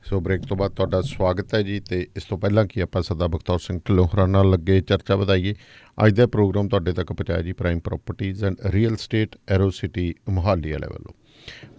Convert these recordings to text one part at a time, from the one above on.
ਸੋ break ਤੋਂ ਬਾਅਦ ਤੁਹਾਡਾ ਸਵਾਗਤ ਹੈ ਜੀ। ਅਤੇ ਇਸ ਤੋਂ ਪਹਿਲਾਂ ਕਿ ਆਪਾਂ ਸਰਦਾਰ ਬਖਤੌਰ ਸਿੰਘ ਢਿੱਲੋਂ ਹੋਰਾਂ ਨਾਲ ਲੱਗੇ ਚਰਚਾ ਵਧਾਈਏ, ਅੱਜ ਦਾ ਪ੍ਰੋਗਰਾਮ ਤੁਹਾਡੇ ਤੱਕ ਪਹੁੰਚਾਇਆ ਜੀ prime properties and real estate aero city Mohali ਵਾਲੇ ਵੱਲੋਂ।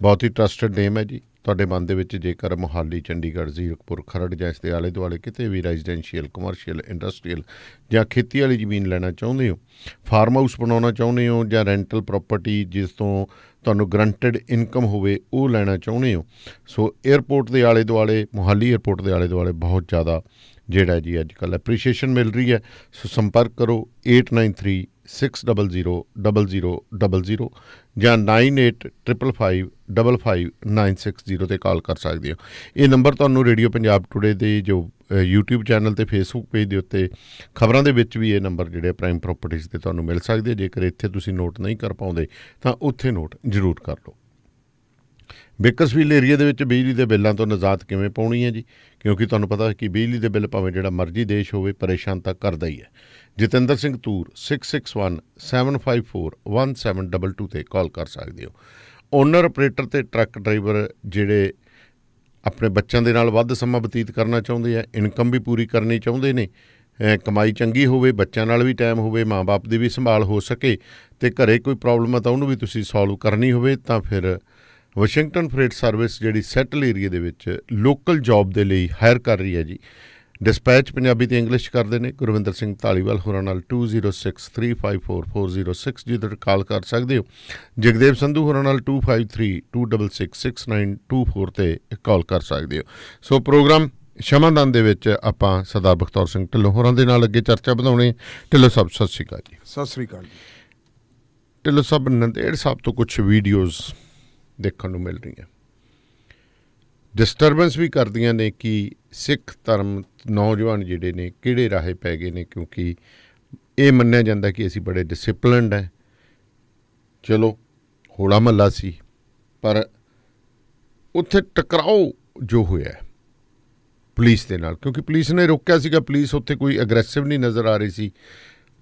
ਬਹੁਤ ਹੀ ਟਰਸਟਡ ਨੇਮ ਹੈ ਜੀ। ਤੁਹਾਡੇ ਮਨ ਦੇ ਵਿੱਚ ਜੇਕਰ ਮੋਹਾਲੀ, ਚੰਡੀਗੜ੍ਹ, ਜ਼ੀਰਕਪੁਰ, ਖਰੜ ਜਾਂ ਇਸ ਦੇ ਆਲੇ ਦੁਆਲੇ ਕਿਤੇ ਵੀ ਰੈਜ਼ੀਡੈਂਸ਼ੀਅਲ, ਕਮਰਸ਼ੀਅਲ, ਇੰਡਸਟਰੀਅਲ ਜਾਂ ਖੇਤੀ ਵਾਲੀ ਜ਼ਮੀਨ ਲੈਣਾ ਚਾਹੁੰਦੇ ਹੋ, ਫਾਰਮ ਹਾਊਸ ਬਣਾਉਣਾ ਚਾਹੁੰਦੇ ਹੋ, ਜਾਂ ਰੈਂਟਲ ਪ੍ਰੋਪਰਟੀ ਜਿਸ ਤੋਂ ਤੁਹਾਨੂੰ ਗਰੰਟਡ ਇਨਕਮ ਹੋਵੇ ਉਹ ਲੈਣਾ ਚਾਹੁੰਦੇ ਹੋ, ਸੋ ਏਅਰਪੋਰਟ ਦੇ ਆਲੇ ਦੁਆਲੇ, ਮੋਹਾਲੀ ਏਅਰਪੋਰਟ ਦੇ ਆਲੇ ਦੁਆਲੇ ਬਹੁਤ ਜ਼ਿਆਦਾ ਜਿਹੜਾ ਜੀ ਅੱਜ ਕੱਲ੍ਹ ਐਪਰੀਸ਼ੀਏਸ਼ਨ ਮਿਲ ਰਹੀ ਹੈ। ਸੋ ਸੰਪਰਕ ਕਰੋ 8936000000 ਜਾਂ 9855555960 'ਤੇ ਕਾਲ ਕਰ ਸਕਦੇ ਹੋ। ਇਹ ਨੰਬਰ ਤੁਹਾਨੂੰ ਰੇਡੀਓ ਪੰਜਾਬ ਟੂਡੇ ਦੇ ਜੋ YouTube ਚੈਨਲ ਅਤੇ ਫੇਸਬੁੱਕ ਪੇਜ ਦੇ ਉੱਤੇ ਖਬਰਾਂ ਦੇ ਵਿੱਚ ਵੀ ਇਹ ਨੰਬਰ ਜਿਹੜੇ ਪ੍ਰਾਈਮ ਪ੍ਰੋਪਰਟੀਜ਼ 'ਤੇ ਤੁਹਾਨੂੰ ਮਿਲ ਸਕਦੇ। ਜੇਕਰ ਇੱਥੇ ਤੁਸੀਂ ਨੋਟ ਨਹੀਂ ਕਰ ਪਾਉਂਦੇ ਤਾਂ ਉੱਥੇ ਨੋਟ ਜ਼ਰੂਰ ਕਰ ਲਓ। ਬੇਕਰਸਵੀਲ ਏਰੀਆ ਦੇ ਵਿੱਚ ਬਿਜਲੀ ਦੇ ਬਿੱਲਾਂ ਤੋਂ ਨਿਜਾਤ ਕਿਵੇਂ ਪਾਉਣੀ ਹੈ ਜੀ, ਕਿਉਂਕਿ ਤੁਹਾਨੂੰ ਪਤਾ ਕਿ ਬਿਜਲੀ ਦੇ ਬਿੱਲ ਭਾਵੇਂ ਜਿਹੜਾ ਮਰਜ਼ੀ ਦੇਸ਼ ਹੋਵੇ ਪਰੇਸ਼ਾਨ ਤਾਂ ਕਰਦਾ ਹੀ ਹੈ। ਜਤਿੰਦਰ ਸਿੰਘ ਤੂਰ 6617541722 'ਤੇ ਕਾਲ ਕਰ ਸਕਦੇ ਹੋ। ਓਨਰ, ਆਪਰੇਟਰ ਅਤੇ ਟਰੱਕ ਡਰਾਈਵਰ ਜਿਹੜੇ ਆਪਣੇ ਬੱਚਿਆਂ ਦੇ ਨਾਲ ਵੱਧ ਸਮਾਂ ਬਤੀਤ ਕਰਨਾ ਚਾਹੁੰਦੇ ਆ, ਇਨਕਮ ਵੀ ਪੂਰੀ ਕਰਨੀ ਚਾਹੁੰਦੇ ਨੇ, ਕਮਾਈ ਚੰਗੀ ਹੋਵੇ, ਬੱਚਿਆਂ ਨਾਲ ਵੀ ਟਾਈਮ ਹੋਵੇ, ਮਾਂ ਬਾਪ ਦੀ ਵੀ ਸੰਭਾਲ ਹੋ ਸਕੇ, ਅਤੇ ਘਰੇ ਕੋਈ ਪ੍ਰੋਬਲਮ ਹੈ ਤਾਂ ਉਹਨੂੰ ਵੀ ਤੁਸੀਂ ਸੋਲਵ ਕਰਨੀ ਹੋਵੇ, ਤਾਂ ਫਿਰ ਵਾਸ਼ਿੰਗਟਨ ਫਰੇਟ ਸਰਵਿਸ ਜਿਹੜੀ ਸੈਟਲ ਏਰੀਏ ਦੇ ਵਿੱਚ ਲੋਕਲ ਜੋਬ ਦੇ ਲਈ ਹਾਇਰ ਕਰ ਰਹੀ ਹੈ ਜੀ। ਡਿਸਪੈਚ ਪੰਜਾਬੀ ਅਤੇ ਇੰਗਲਿਸ਼ ਕਰਦੇ ਨੇ। ਗੁਰਵਿੰਦਰ ਸਿੰਘ ਧਾਲੀਵਾਲ ਹੋਰਾਂ ਨਾਲ 2063544006 ਜਿਹਦੇ 'ਤੇ ਕਾਲ ਕਰ ਸਕਦੇ ਹੋ। ਜਗਦੇਵ ਸੰਧੂ ਹੋਰਾਂ ਨਾਲ 2532666924 'ਤੇ ਕਾਲ ਕਰ ਸਕਦੇ ਹੋ। ਸੋ ਪ੍ਰੋਗਰਾਮ ਸ਼ਮਾਦਾਨ ਦੇ ਵਿੱਚ ਆਪਾਂ ਸਰਦਾਰ ਬਖਤੌਰ ਸਿੰਘ ਢਿੱਲੋਂ ਹੋਰਾਂ ਦੇ ਨਾਲ ਅੱਗੇ ਚਰਚਾ ਵਧਾਉਣੀ। ਢਿੱਲੋਂ ਸਾਹਿਬ ਸਤਿ ਸ਼੍ਰੀ ਅਕਾਲ ਜੀ। ਸਤਿ ਸ਼੍ਰੀ ਅਕਾਲ ਜੀ। ਢਿੱਲੋਂ ਸਾਹਿਬ, ਨੰਦੇੜ ਸਾਹਿਬ ਤੋਂ ਕੁਛ ਵੀਡੀਓਜ਼ ਦੇਖਣ ਨੂੰ ਮਿਲ ਰਹੀਆਂ, ਡਿਸਟਰਬੈਂਸ ਵੀ ਕਰਦੀਆਂ ਨੇ ਕਿ ਸਿੱਖ ਧਰਮ ਨੌਜਵਾਨ ਜਿਹੜੇ ਨੇ ਕਿਹੜੇ ਰਾਹੇ ਪੈ ਗਏ ਨੇ, ਕਿਉਂਕਿ ਇਹ ਮੰਨਿਆ ਜਾਂਦਾ ਕਿ ਅਸੀਂ ਬੜੇ ਡਿਸਿਪਲਿਨਡ ਹੈ। ਚਲੋ ਹੋਲਾ ਮਹੱਲਾ ਸੀ, ਪਰ ਉੱਥੇ ਟਕਰਾਓ ਜੋ ਹੋਇਆ ਪੁਲਿਸ ਦੇ ਨਾਲ, ਕਿਉਂਕਿ ਪੁਲਿਸ ਨੇ ਰੋਕਿਆ ਸੀਗਾ, ਪੁਲਿਸ ਉੱਥੇ ਕੋਈ ਅਗਰੈਸਿਵ ਨਹੀਂ ਨਜ਼ਰ ਆ ਰਹੀ ਸੀ।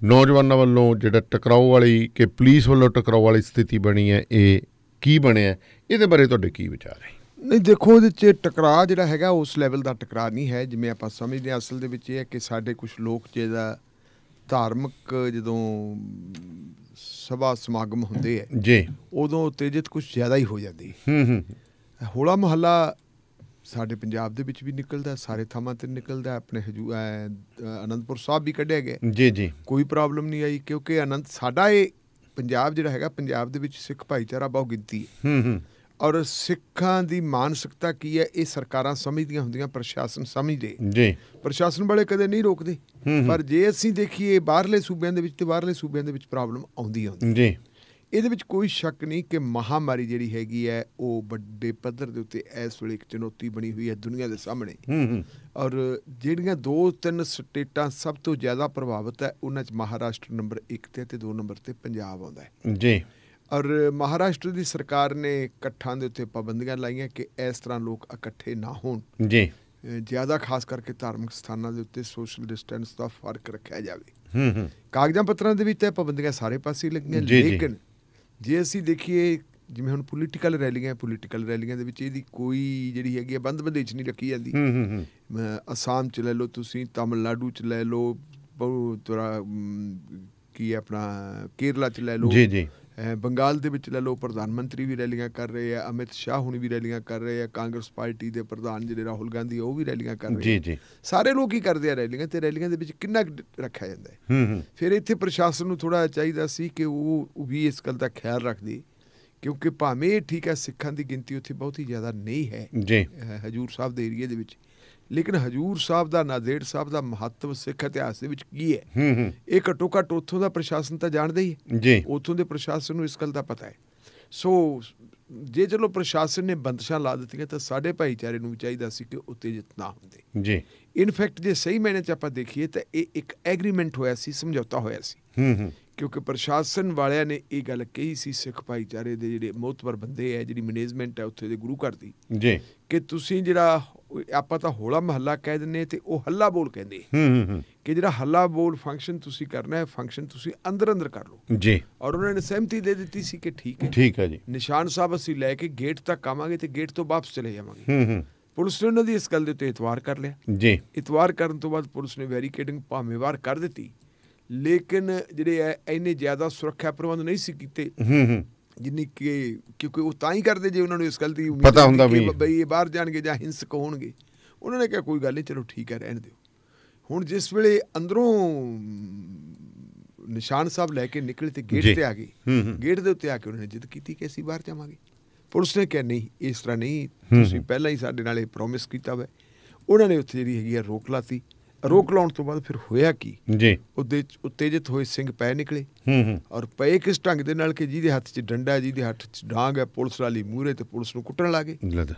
ਨੌਜਵਾਨਾਂ ਵੱਲੋਂ ਜਿਹੜਾ ਟਕਰਾਓ ਵਾਲੀ ਕਿ ਪੁਲਿਸ ਵੱਲੋਂ ਟਕਰਾਓ ਵਾਲੀ ਸਥਿਤੀ ਬਣੀ ਹੈ, ਇਹ ਕੀ ਬਣਿਆ, ਇਹਦੇ ਬਾਰੇ ਤੁਹਾਡੇ ਕੀ ਵਿਚਾਰ ਹੈ? ਨਹੀਂ, ਦੇਖੋ, ਇਹਦੇ 'ਚ ਟਕਰਾਅ ਜਿਹੜਾ ਹੈਗਾ ਉਸ ਲੈਵਲ ਦਾ ਟਕਰਾਅ ਨਹੀਂ ਹੈ ਜਿਵੇਂ ਆਪਾਂ ਸਮਝਦੇ ਹਾਂ। ਅਸਲ ਦੇ ਵਿੱਚ ਇਹ ਹੈ ਕਿ ਸਾਡੇ ਕੁਛ ਲੋਕ ਜਿਹਦਾ ਧਾਰਮਿਕ ਜਦੋਂ ਸਭਾ ਸਮਾਗਮ ਹੁੰਦੇ ਹੈ ਜੀ, ਉਦੋਂ ਉਤੇਜਿਤ ਕੁਛ ਜ਼ਿਆਦਾ ਹੀ ਹੋ ਜਾਂਦੀ। ਹੋਲਾ ਮਹੱਲਾ ਸਾਡੇ ਪੰਜਾਬ ਦੇ ਵਿੱਚ ਵੀ ਨਿਕਲਦਾ, ਸਾਰੇ ਥਾਵਾਂ 'ਤੇ ਨਿਕਲਦਾ, ਆਪਣੇ ਅਨੰਦਪੁਰ ਸਾਹਿਬ ਵੀ ਕੱਢਿਆ ਗਿਆ ਜੀ, ਕੋਈ ਪ੍ਰੋਬਲਮ ਨਹੀਂ ਆਈ, ਕਿਉਂਕਿ ਸਾਡਾ ਇਹ ਪੰਜਾਬ ਜਿਹੜਾ ਹੈਗਾ, ਪੰਜਾਬ ਦੇ ਵਿੱਚ ਸਿੱਖ ਭਾਈਚਾਰਾ ਬਹੁਤ ਗਿਣਤੀ ਹੈ, ਔਰ ਸਿੱਖਾਂ ਦੀ ਮਾਨਸਿਕਤਾ ਕੀ ਹੈ ਇਹ ਸਰਕਾਰਾਂ ਸਮਝਦੀਆਂ ਹੁੰਦੀਆਂ, ਪ੍ਰਸ਼ਾਸਨ ਸਮਝਦੇ ਜੀ, ਪ੍ਰਸ਼ਾਸਨ ਵਾਲੇ ਕਦੇ ਨਹੀਂ ਰੋਕਦੇ। ਪਰ ਜੇ ਅਸੀਂ ਦੇਖੀਏ ਬਾਹਰਲੇ ਸੂਬਿਆਂ ਦੇ ਵਿੱਚ, ਤੇ ਬਾਹਰਲੇ ਸੂਬਿਆਂ ਦੇ ਵਿੱਚ ਪ੍ਰੋਬਲਮ ਆਉਂਦੀ ਜੀ। ਇਹਦੇ ਵਿੱਚ ਕੋਈ ਸ਼ੱਕ ਨਹੀਂ ਕਿ ਮਹਾਂਮਾਰੀ ਜਿਹੜੀ ਹੈਗੀ ਹੈ ਉਹ ਵੱਡੇ ਪੱਧਰ ਦੇ ਉੱਤੇ ਇਸ ਵੇਲੇ ਇੱਕ ਚੁਣੌਤੀ ਬਣੀ ਹੋਈ ਹੈ ਦੁਨੀਆ ਦੇ ਸਾਹਮਣੇ। ਔਰ ਜਿਹੜੀਆਂ 2-3 ਸਟੇਟਾਂ ਸਭ ਤੋਂ ਜ਼ਿਆਦਾ ਪ੍ਰਭਾਵਿਤ ਹੈ, ਉਹਨਾਂ 'ਚ ਮਹਾਰਾਸ਼ਟਰ ਨੰਬਰ 1 ਤੇ 2 ਨੰਬਰ 'ਤੇ ਪੰਜਾਬ ਆਉਂਦਾ ਹੈ ਜੀ। ਔਰ ਮਹਾਰਾਸ਼ਟਰ ਦੀ ਸਰਕਾਰ ਨੇ ਇਕੱਠਾਂ ਦੇ ਉੱਤੇ ਪਾਬੰਦੀਆਂ ਲਾਈਆਂ ਕਿ ਇਸ ਤਰ੍ਹਾਂ ਲੋਕ ਇਕੱਠੇ ਨਾ ਹੋਣ ਜੀ, ਜ਼ਿਆਦਾ ਖਾਸ ਕਰਕੇ ਧਾਰਮਿਕ ਸਥਾਨਾਂ ਦੇ ਉੱਤੇ ਸੋਸ਼ਲ ਡਿਸਟੈਂਸ ਦਾ ਫਰਕ ਰੱਖਿਆ ਜਾਵੇ। ਕਾਗਜ਼ਾਂ ਪੱਤਰਾਂ ਦੇ ਵਿੱਚ ਇਹ ਪਾਬੰਦੀਆਂ ਸਾਰੇ ਪਾਸੇ ਲੱਗੀਆਂ, ਲੇਕਿਨ ਜੇ ਅਸੀਂ ਦੇਖੀਏ ਜਿਵੇਂ ਹੁਣ ਪੋਲੀਟੀਕਲ ਰੈਲੀਆਂ ਦੇ ਵਿੱਚ ਇਹਦੀ ਕੋਈ ਜਿਹੜੀ ਹੈਗੀ ਹੈ ਬੰਦਬੰਦੀ ਨਹੀਂ ਰੱਖੀ ਜਾਂਦੀ। ਅਸਾਮ 'ਚ ਲੈ ਲਓ ਤੁਸੀਂ, ਤਾਮਿਲਨਾਡੂ 'ਚ ਲੈ ਲਓ, ਕੀ ਆਪਣਾ ਕੇਰਲਾ 'ਚ ਲੈ ਲਓ, ਬੰਗਾਲ ਦੇ ਵਿੱਚ ਲੈ ਲਓ, ਪ੍ਰਧਾਨ ਮੰਤਰੀ ਵੀ ਰੈਲੀਆਂ ਕਰ ਰਹੇ ਆ, ਅਮਿਤ ਸ਼ਾਹ ਹੁਣੀ ਵੀ ਰੈਲੀਆਂ ਕਰ ਰਹੇ ਆ, ਕਾਂਗਰਸ ਪਾਰਟੀ ਦੇ ਪ੍ਰਧਾਨ ਜਿਹੜੇ ਰਾਹੁਲ ਗਾਂਧੀ ਉਹ ਵੀ ਰੈਲੀਆਂ ਕਰ ਰਹੇ ਆ, ਸਾਰੇ ਲੋਕ ਹੀ ਕਰਦੇ ਆ ਰੈਲੀਆਂ, ਤੇ ਰੈਲੀਆਂ ਦੇ ਵਿੱਚ ਕਿੰਨਾ ਰੱਖਿਆ ਜਾਂਦਾ ਹੈ। ਫਿਰ ਇੱਥੇ ਪ੍ਰਸ਼ਾਸਨ ਨੂੰ ਥੋੜ੍ਹਾ ਚਾਹੀਦਾ ਸੀ ਕਿ ਉਹ ਵੀ ਇਸ ਗੱਲ ਦਾ ਖਿਆਲ ਰੱਖਦੇ, ਕਿਉਂਕਿ ਭਾਵੇਂ ਇਹ ਠੀਕ ਹੈ ਸਿੱਖਾਂ ਦੀ ਗਿਣਤੀ ਉੱਥੇ ਬਹੁਤ ਹੀ ਜ਼ਿਆਦਾ ਨਹੀਂ ਹੈ ਹਜ਼ੂਰ ਸਾਹਿਬ ਦੇ ਏਰੀਏ ਦੇ ਵਿੱਚ, ਲੇਕਿਨ ਹਜ਼ੂਰ ਸਾਹਿਬ ਦਾ, ਨਾਂਦੇੜ ਸਾਹਿਬ ਦਾ ਮਹੱਤਵ ਸਿੱਖ ਇਤਿਹਾਸ ਦੇ ਵਿੱਚ ਕੀ ਹੈ ਇਹ ਘੱਟੋ ਘੱਟ ਉੱਥੋਂ ਦਾ ਪ੍ਰਸ਼ਾਸਨ ਤਾਂ ਜਾਣਦਾ ਹੀ ਹੈ, ਉੱਥੋਂ ਦੇ ਪ੍ਰਸ਼ਾਸਨ ਨੂੰ ਇਸ ਗੱਲ ਦਾ ਪਤਾ ਹੈ। ਸੋ ਜੇ ਚਲੋ ਪ੍ਰਸ਼ਾਸਨ ਨੇ ਬੰਦਸ਼ਾਂ ਲਾ ਦਿੱਤੀਆਂ ਤਾਂ ਸਾਡੇ ਭਾਈਚਾਰੇ ਨੂੰ ਵੀ ਚਾਹੀਦਾ ਸੀ ਕਿ ਉਤੇਜਿਤ ਨਾ ਹੁੰਦੇ ਜੀ। ਇਨਫੈਕਟ ਜੇ ਸਹੀ ਮਾਇਨੇ 'ਚ ਆਪਾਂ ਦੇਖੀਏ ਤਾਂ ਇਹ ਇੱਕ ਐਗਰੀਮੈਂਟ ਹੋਇਆ ਸੀ, ਸਮਝੌਤਾ ਹੋਇਆ ਸੀ, ਕਿਉਂਕਿ ਪ੍ਰਸ਼ਾਸਨ ਵਾਲਿਆਂ ਨੇ ਇਹ ਗੱਲ ਕਹੀ ਸੀ ਸਿੱਖ ਭਾਈਚਾਰੇ ਦੇ ਜਿਹੜੇ ਮੋਹਤਬਰ ਬੰਦੇ ਹੈ, ਜਿਹੜੀ ਮੈਨੇਜਮੈਂਟ ਹੈ ਉੱਥੇ ਦੇ ਗੁਰੂ ਘਰ ਦੀ, ਕਿ ਤੁਸੀਂ ਜਿਹੜਾ ਆਪਾਂ ਤਾਂ ਹੋਲਾ ਮਹੱਲਾ ਕਹਿ ਦਿੰਦੇ ਤੇ ਉਹ ਹੱਲਾ ਬੋਲ ਕਹਿੰਦੇ ਕਿ ਜਿਹੜਾ ਹੱਲਾ ਬੋਲ ਫੰਕਸ਼ਨ ਤੁਸੀਂ ਕਰਨਾ ਹੈ, ਫੰਕਸ਼ਨ ਤੁਸੀਂ ਅੰਦਰ ਕਰ ਲਓ ਜੀ। ਔਰ ਉਹਨਾਂ ਨੇ ਸਹਿਮਤੀ ਦੇ ਦਿੱਤੀ ਸੀ ਕਿ ਠੀਕ ਹੈ ਜੀ, ਨਿਸ਼ਾਨ ਸਾਹਿਬ ਅਸੀਂ ਲੈ ਕੇ ਗੇਟ ਤੱਕ ਆਵਾਂਗੇ ਤੇ ਗੇਟ ਤੋਂ ਵਾਪਸ ਚਲੇ ਜਾਵਾਂਗੇ। ਪੁਲਿਸ ਨੇ ਉਹਨਾਂ ਦੀ ਇਸ ਗੱਲ ਦੇ ਉੱਤੇ ਇਤਵਾਰ ਕਰ ਲਿਆ ਜੀ। ਇਤਵਾਰ ਕਰਨ ਤੋਂ ਬਾਅਦ ਪੁਲਿਸ ਨੇ ਬੈਰੀਕੇਡਿੰਗ ਭਾਵੇਵਾਰ ਕਰ ਦਿੱਤੀ, ਲੇਕਿਨ ਜਿਹੜੇ ਹੈ ਇੰਨੇ ਜ਼ਿਆਦਾ ਸੁਰੱਖਿਆ ਪ੍ਰਬੰਧ ਨਹੀਂ ਸੀ ਕੀਤੇ ਜਿੰਨੀ ਕਿ, ਕਿਉਂਕਿ ਉਹ ਤਾਂ ਹੀ ਕਰਦੇ ਜੇ ਉਹਨਾਂ ਨੂੰ ਇਸ ਗੱਲ ਦੀ ਉਮੀਦ ਪਤਾ ਹੁੰਦਾ ਵੀ ਬਈ ਇਹ ਬਾਹਰ ਜਾਣਗੇ ਜਾਂ ਹਿੰਸਕ ਹੋਣਗੇ। ਉਹਨਾਂ ਨੇ ਕਿਹਾ ਕੋਈ ਗੱਲ ਨਹੀਂ, ਚਲੋ ਠੀਕ ਹੈ, ਰਹਿਣ ਦਿਓ। ਹੁਣ ਜਿਸ ਵੇਲੇ ਅੰਦਰੋਂ ਨਿਸ਼ਾਨ ਸਾਹਿਬ ਲੈ ਕੇ ਨਿਕਲੇ ਤੇ ਗੇਟ ਤੇ ਆ ਗਏ, ਗੇਟ ਦੇ ਉੱਤੇ ਆ ਕੇ ਉਹਨਾਂ ਨੇ ਜਿੱਦ ਕੀਤੀ ਕਿ ਅਸੀਂ ਬਾਹਰ ਜਾਵਾਂਗੇ। ਪੁਲਿਸ ਨੇ ਕਿਹਾ ਨਹੀਂ, ਇਸ ਤਰ੍ਹਾਂ ਨਹੀਂ, ਤੁਸੀਂ ਪਹਿਲਾਂ ਹੀ ਸਾਡੇ ਨਾਲ ਇਹ ਪ੍ਰੋਮਿਸ ਕੀਤਾ ਵਾ। ਉਹਨਾਂ ਨੇ ਉੱਥੇ ਜਿਹੜੀ ਹੈਗੀ ਆ ਰੋਕ ਲਾਤੀ। ਰੋਕ ਲਾਉਣ ਤੋਂ ਬਾਅਦ ਫਿਰ ਹੋਇਆ ਕੀ ਜੀ, ਉਹਦੇ ਉਤੇਜਿਤ ਹੋਏ ਸਿੰਘ ਪੈ ਨਿਕਲੇ ਔਰ ਪਏ ਕਿਸ ਢੰਗ ਦੇ ਨਾਲ ਕਿ ਜਿਹਦੇ ਹੱਥ 'ਚ ਡੰਡਾ, ਜਿਹਦੇ ਹੱਥ 'ਚ ਡਾਂਗ ਹੈ, ਪੁਲਿਸ ਵਾਲੀ ਮੂਹਰੇ ਤੇ ਪੁਲਿਸ ਨੂੰ ਕੁੱਟਣ ਲੱਗੇ।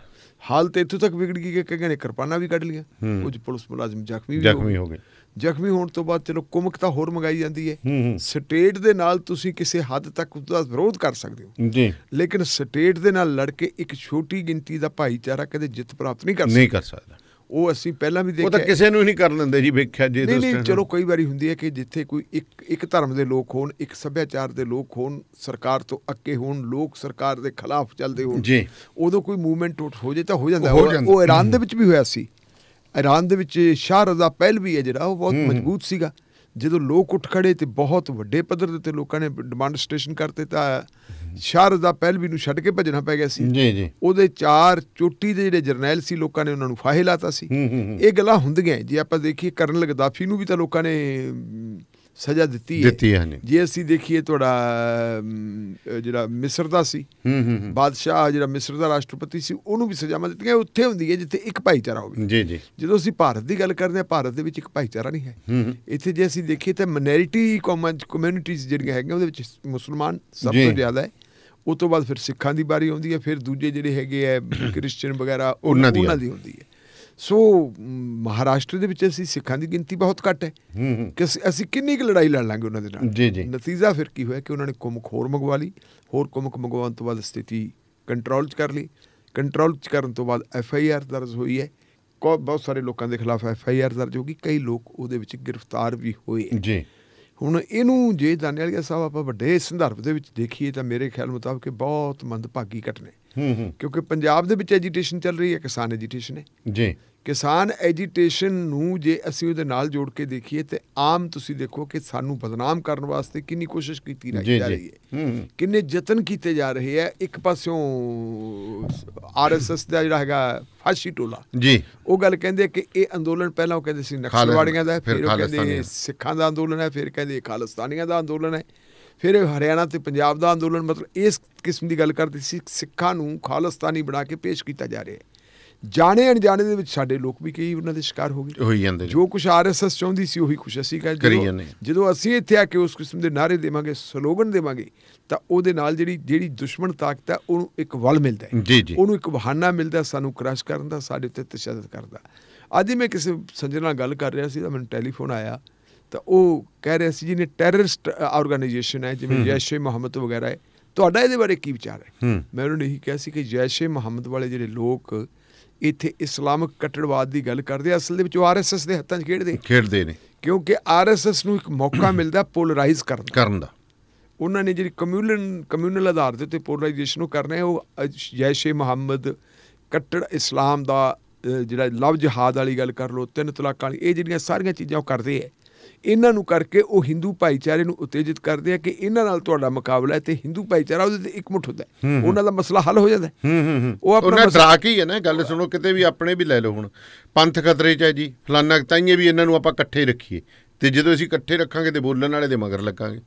ਹਾਲਤ ਇੱਥੋਂ ਤੱਕ ਵਿਗੜ ਗਈ ਕਿ ਕਈਆਂ ਨੇ ਕਿਰਪਾਨਾਂ ਵੀ ਕੱਢ ਲਈਆਂ, ਕੁਝ ਪੁਲਿਸ ਮੁਲਾਜ਼ਮ ਜ਼ਖਮੀ ਹੋ ਗਏ। ਜ਼ਖਮੀ ਹੋਣ ਤੋਂ ਬਾਅਦ ਚਲੋ ਕੁਮਕ ਤਾਂ ਹੋਰ ਮੰਗਾਈ ਜਾਂਦੀ ਹੈ। ਸਟੇਟ ਦੇ ਨਾਲ ਤੁਸੀਂ ਕਿਸੇ ਹੱਦ ਤੱਕ ਉਹਦਾ ਵਿਰੋਧ ਕਰ ਸਕਦੇ ਹੋ ਜੀ, ਲੇਕਿਨ ਸਟੇਟ ਦੇ ਨਾਲ ਲੜ ਕੇ ਇੱਕ ਛੋਟੀ ਗਿਣਤੀ ਦਾ ਭਾਈਚਾਰਾ ਕਦੇ ਜਿੱਤ ਪ੍ਰਾਪਤ ਨਹੀਂ ਕਰ ਸਕਦਾ। ਉਹ ਅਸੀਂ ਪਹਿਲਾਂ ਵੀ ਦੇਖਿਆ, ਉਹ ਤਾਂ ਕਿਸੇ ਨੂੰ ਹੀ ਨਹੀਂ ਕਰਨ ਦਿੰਦੇ ਜੀ, ਵੇਖਿਆ ਜੇ ਨਹੀਂ। ਚਲੋ ਕਈ ਵਾਰੀ ਹੁੰਦੀ ਹੈ ਕਿ ਜਿੱਥੇ ਕੋਈ ਇੱਕ ਧਰਮ ਦੇ ਲੋਕ ਹੋਣ, ਇੱਕ ਸੱਭਿਆਚਾਰ ਦੇ ਲੋਕ ਹੋਣ, ਸਰਕਾਰ ਤੋਂ ਅੱਕੇ ਹੋਣ, ਲੋਕ ਸਰਕਾਰ ਦੇ ਖਿਲਾਫ ਚੱਲਦੇ ਹੋਣ, ਉਦੋਂ ਕੋਈ ਮੂਵਮੈਂਟ ਹੋ ਜੇ ਤਾਂ ਹੋ ਜਾਂਦਾ। ਉਹ ਈਰਾਨ ਦੇ ਵਿੱਚ ਵੀ ਹੋਇਆ ਸੀ। ਈਰਾਨ ਦੇ ਵਿੱਚ ਸ਼ਾਹ ਰਜ਼ਾ ਪਹਿਲਵੀ ਹੈ ਜਿਹੜਾ, ਉਹ ਬਹੁਤ ਮਜ਼ਬੂਤ ਸੀਗਾ। ਜਦੋਂ ਲੋਕ ਉੱਠ ਖੜੇ ਤੇ ਬਹੁਤ ਵੱਡੇ ਪੱਧਰ ਦੇ ਉੱਤੇ ਲੋਕਾਂ ਨੇ ਡਿਮਾਂਸਟ੍ਰੇਸ਼ਨ ਕਰਤੇ ਤਾਂ ਸ਼ਾਹ ਰਜ਼ਾ ਪਹਿਲਵੀ ਨੂੰ ਛੱਡ ਕੇ ਭੱਜਣਾ ਪੈ ਗਿਆ ਸੀ ਜੀ। ਉਹਦੇ 4 ਚੋਟੀ ਦੇ ਜਿਹੜੇ ਜਰਨੈਲ ਸੀ, ਲੋਕਾਂ ਨੇ ਉਹਨਾਂ ਨੂੰ ਫਾਹੇ ਲਾਤਾ ਸੀ। ਇਹ ਗੱਲਾਂ ਹੁੰਦੀਆਂ। ਜੇ ਆਪਾਂ ਦੇਖੀਏ ਕਰਨਲ ਗਦਾਫੀ ਨੂੰ ਵੀ ਤਾਂ ਲੋਕਾਂ ਨੇ ਸਜ਼ਾ ਦਿੱਤੀ ਹੈ। ਜੇ ਅਸੀਂ ਦੇਖੀਏ ਤੁਹਾਡਾ ਜਿਹੜਾ ਮਿਸਰ ਦਾ ਸੀ ਬਾਦਸ਼ਾਹ, ਜਿਹੜਾ ਮਿਸਰ ਦਾ ਰਾਸ਼ਟਰਪਤੀ ਸੀ, ਉਹਨੂੰ ਵੀ ਸਜ਼ਾਵਾਂ ਦਿੱਤੀਆਂ। ਉੱਥੇ ਹੁੰਦੀ ਹੈ ਜਿੱਥੇ ਇੱਕ ਭਾਈਚਾਰਾ ਹੋਵੇ। ਜਦੋਂ ਅਸੀਂ ਭਾਰਤ ਦੀ ਗੱਲ ਕਰਦੇ ਹਾਂ, ਭਾਰਤ ਦੇ ਵਿੱਚ ਇੱਕ ਭਾਈਚਾਰਾ ਨਹੀਂ ਹੈ। ਇੱਥੇ ਜੇ ਅਸੀਂ ਦੇਖੀਏ ਤਾਂ ਮਾਈਨੋਰਿਟੀ ਕਮਿਊਨਿਟੀਜ਼ ਜਿਹੜੀਆਂ ਹੈਗੀਆਂ ਉਹਦੇ ਵਿੱਚ ਮੁਸਲਮਾਨ ਸਭ ਤੋਂ ਜ਼ਿਆਦਾ ਹੈ। ਉਹ ਤੋਂ ਬਾਅਦ ਫਿਰ ਸਿੱਖਾਂ ਦੀ ਵਾਰੀ ਆਉਂਦੀ ਹੈ, ਫਿਰ ਦੂਜੇ ਜਿਹੜੇ ਹੈਗੇ ਹੈ ਕ੍ਰਿਸਚਨ ਵਗੈਰਾ ਉਹਨਾਂ ਦੀ ਹੁੰਦੀ ਹੈ। ਸੋ ਮਹਾਰਾਸ਼ਟਰ ਦੇ ਵਿੱਚ ਅਸੀਂ ਸਿੱਖਾਂ ਦੀ ਗਿਣਤੀ ਬਹੁਤ ਘੱਟ ਹੈ ਕਿ ਅਸੀਂ ਕਿੰਨੀ ਕੁ ਲੜਾਈ ਲੜ ਲਾਂਗੇ ਉਹਨਾਂ ਦੇ ਨਾਲ। ਨਤੀਜਾ ਫਿਰ ਕੀ ਹੋਇਆ ਕਿ ਉਹਨਾਂ ਨੇ ਕੁਮਕ ਹੋਰ ਮੰਗਵਾ ਲਈ। ਹੋਰ ਕੁਮਕ ਮੰਗਵਾਉਣ ਤੋਂ ਬਾਅਦ ਸਥਿਤੀ ਕੰਟਰੋਲ 'ਚ ਕਰ ਲਈ। ਕੰਟਰੋਲ 'ਚ ਕਰਨ ਤੋਂ ਬਾਅਦ FIR ਦਰਜ ਹੋਈ ਹੈ। ਬਹੁਤ ਸਾਰੇ ਲੋਕਾਂ ਦੇ ਖਿਲਾਫ FIR ਦਰਜ ਹੋ ਗਈ। ਕਈ ਲੋਕ ਉਹਦੇ ਵਿੱਚ ਗ੍ਰਿਫਤਾਰ ਵੀ ਹੋਏ ਜੀ। ਹੁਣ ਇਹਨੂੰ ਜੇ ਦਾਨੇਵਾਲੀਆ ਸਾਹਿਬ ਆਪਾਂ ਵੱਡੇ ਸੰਦਰਭ ਦੇ ਵਿੱਚ ਦੇਖੀਏ ਤਾਂ ਮੇਰੇ ਖਿਆਲ ਮੁਤਾਬਕ ਬਹੁਤ ਮੰਦਭਾਗੀ ਘਟਨਾ, ਕਿਉਂਕਿ ਪੰਜਾਬ ਦੇ ਵਿੱਚ ਐਜੀਟੇਸ਼ਨ ਚੱਲ ਰਹੀ ਹੈ, ਕਿਸਾਨ ਐਜੀਟੇਸ਼ਨ ਹੈ ਜੀ। ਕਿਸਾਨ ਐਜੀਟੇਸ਼ਨ ਨੂੰ ਜੇ ਅਸੀਂ ਉਹਦੇ ਨਾਲ ਜੋੜ ਕੇ ਦੇਖੀਏ ਤੇ ਆਮ ਤੁਸੀਂ ਦੇਖੋ ਕਿ ਸਾਨੂੰ ਬਦਨਾਮ ਕਰਨ ਵਾਸਤੇ ਕਿੰਨੀ ਕੋਸ਼ਿਸ਼ ਕੀਤੀ ਜਾ ਰਹੀ ਹੈ, ਕਿੰਨੇ ਯਤਨ ਕੀਤੇ ਜਾ ਰਹੇ ਹੈ। ਇੱਕ ਪਾਸਿਓਂ RSS ਦਾ ਜਿਹੜਾ ਹੈਗਾ ਫਾਸ਼ੀ ਟੋਲਾ ਜੀ, ਉਹ ਗੱਲ ਕਹਿੰਦੇ ਕਿ ਇਹ ਅੰਦੋਲਨ ਪਹਿਲਾਂ ਉਹ ਕਹਿੰਦੇ ਸੀ ਨਕਸਲਵਾੜੀਆਂ ਦਾ, ਫਿਰ ਉਹ ਕਹਿੰਦੇ ਸਿੱਖਾਂ ਦਾ ਅੰਦੋਲਨ ਹੈ, ਫਿਰ ਕਹਿੰਦੇ ਖਾਲਿਸਤਾਨੀਆਂ ਦਾ ਅੰਦੋਲਨ ਹੈ, ਫਿਰ ਹਰਿਆਣਾ ਤੇ ਪੰਜਾਬ ਦਾ ਅੰਦੋਲਨ। ਮਤਲਬ ਇਸ ਕਿਸਮ ਦੀ ਗੱਲ ਕਰਦੇ ਸੀ। ਸਿੱਖਾਂ ਨੂੰ ਖਾਲਿਸਤਾਨੀ ਬਣਾ ਕੇ ਪੇਸ਼ ਕੀਤਾ ਜਾ ਰਿਹਾ। ਜਾਣੇ ਅਣਜਾਣੇ ਦੇ ਵਿੱਚ ਸਾਡੇ ਲੋਕ ਵੀ ਕਈ ਉਹਨਾਂ ਦੇ ਸ਼ਿਕਾਰ ਹੋ ਗਏ। ਜੋ ਕੁਛ RSS ਚਾਹੁੰਦੀ ਸੀ ਉਹੀ ਕੁਛ ਅਸੀਂ ਜਦੋਂ ਅਸੀਂ ਇੱਥੇ ਆ ਕੇ ਉਸ ਕਿਸਮ ਦੇ ਨਾਅਰੇ ਦੇਵਾਂਗੇ, ਸਲੋਗਨ ਦੇਵਾਂਗੇ, ਤਾਂ ਉਹਦੇ ਨਾਲ ਜਿਹੜੀ ਦੁਸ਼ਮਣ ਤਾਕਤ ਹੈ ਉਹਨੂੰ ਇੱਕ ਵੱਲ ਮਿਲਦਾ ਹੈ, ਉਹਨੂੰ ਇੱਕ ਬਹਾਨਾ ਮਿਲਦਾ ਸਾਨੂੰ ਕ੍ਰਸ਼ ਕਰਨ ਦਾ, ਸਾਡੇ ਉੱਤੇ ਤਸ਼ੱਦਦ ਕਰਦਾ। ਅੱਜ ਹੀ ਮੈਂ ਕਿਸੇ ਸੱਜਣ ਨਾਲ ਗੱਲ ਕਰ ਰਿਹਾ ਸੀ ਤਾਂ ਮੈਨੂੰ ਟੈਲੀਫੋਨ ਆਇਆ ਤਾਂ ਉਹ ਕਹਿ ਰਿਹਾ ਸੀ ਜਿਹਨੇ ਟੈਰਰਿਸਟ ਆਰਗੇਨਾਈਜੇਸ਼ਨ ਹੈ ਜਿਵੇਂ ਜੈਸ਼-ਏ ਮੁਹੰਮਦ ਵਗੈਰਾ ਹੈ, ਤੁਹਾਡਾ ਇਹਦੇ ਬਾਰੇ ਕੀ ਵਿਚਾਰ ਹੈ? ਮੈਂ ਉਹਨਾਂ ਨੇ ਇਹੀ ਕਿਹਾ ਸੀ ਕਿ ਜੈਸ਼-ਏ ਮੁਹੰਮਦ ਵਾਲੇ ਜਿਹੜੇ ਲੋਕ ਇੱਥੇ ਇਸਲਾਮਿਕ ਕੱਟੜਵਾਦ ਦੀ ਗੱਲ ਕਰਦੇ ਆ, ਅਸਲ ਦੇ ਵਿੱਚ ਉਹ RSS ਦੇ ਹੱਥਾਂ 'ਚ ਖੇਡਦੇ ਨੇ, ਕਿਉਂਕਿ RSS ਨੂੰ ਇੱਕ ਮੌਕਾ ਮਿਲਦਾ ਪੋਲਰਾਈਜ਼ ਕਰਨ ਦਾ। ਉਹਨਾਂ ਨੇ ਜਿਹੜੀ ਕਮਿਊਨਲ ਆਧਾਰ ਦੇ ਉੱਤੇ ਪੋਲਰਾਈਜੇਸ਼ਨ ਉਹ ਕਰਨਾ ਹੈ। ਉਹ ਜੈਸ਼-ਏ ਮੁਹੰਮਦ, ਕੱਟੜ ਇਸਲਾਮ ਦਾ ਜਿਹੜਾ ਲਵ ਜਹਾਦ ਵਾਲੀ ਗੱਲ ਕਰ ਲਓ, 3 ਤਲਾਕਾਂ ਵਾਲੀ, ਇਹ ਜਿਹੜੀਆਂ ਸਾਰੀਆਂ ਚੀਜ਼ਾਂ ਉਹ ਕਰਦੇ ਹੈ। ਇਹਨਾਂ ਨੂੰ ਕਰਕੇ ਉਹ ਹਿੰਦੂ ਭਾਈਚਾਰੇ ਨੂੰ ਉਤੇਜਿਤ ਕਰਦੇ ਆ ਕਿ ਇਹਨਾਂ ਨਾਲ ਤੁਹਾਡਾ ਮੁਕਾਬਲਾ ਹੈ, ਤੇ ਹਿੰਦੂ ਭਾਈਚਾਰਾ ਉਹਦੇ ਤੇ ਇਕਮੁੱਠ ਹੁੰਦਾ, ਉਹਨਾਂ ਦਾ ਮਸਲਾ ਹੱਲ ਹੋ ਜਾਂਦਾ। ਉਹ ਆਪਣਾ ਡਰਾ ਕੇ ਹੈ ਨਾ ਗੱਲ ਸੁਣੋ, ਕਿਤੇ ਵੀ ਆਪਣੇ ਵੀ ਲੈ ਲਓ, ਹੁਣ ਪੰਥ ਖਤਰੇ 'ਚ ਹੈ ਜੀ ਫਲਾਨਾ, ਤਾਈਏ ਵੀ ਇਹਨਾਂ ਨੂੰ ਆਪਾਂ ਇਕੱਠੇ ਰੱਖੀਏ, ਤੇ ਜਦੋਂ ਅਸੀਂ ਇਕੱਠੇ ਰੱਖਾਂਗੇ ਤੇ ਬੋਲਣ ਵਾਲੇ ਦੇ ਮਗਰ ਲੱਗਾਂਗੇ।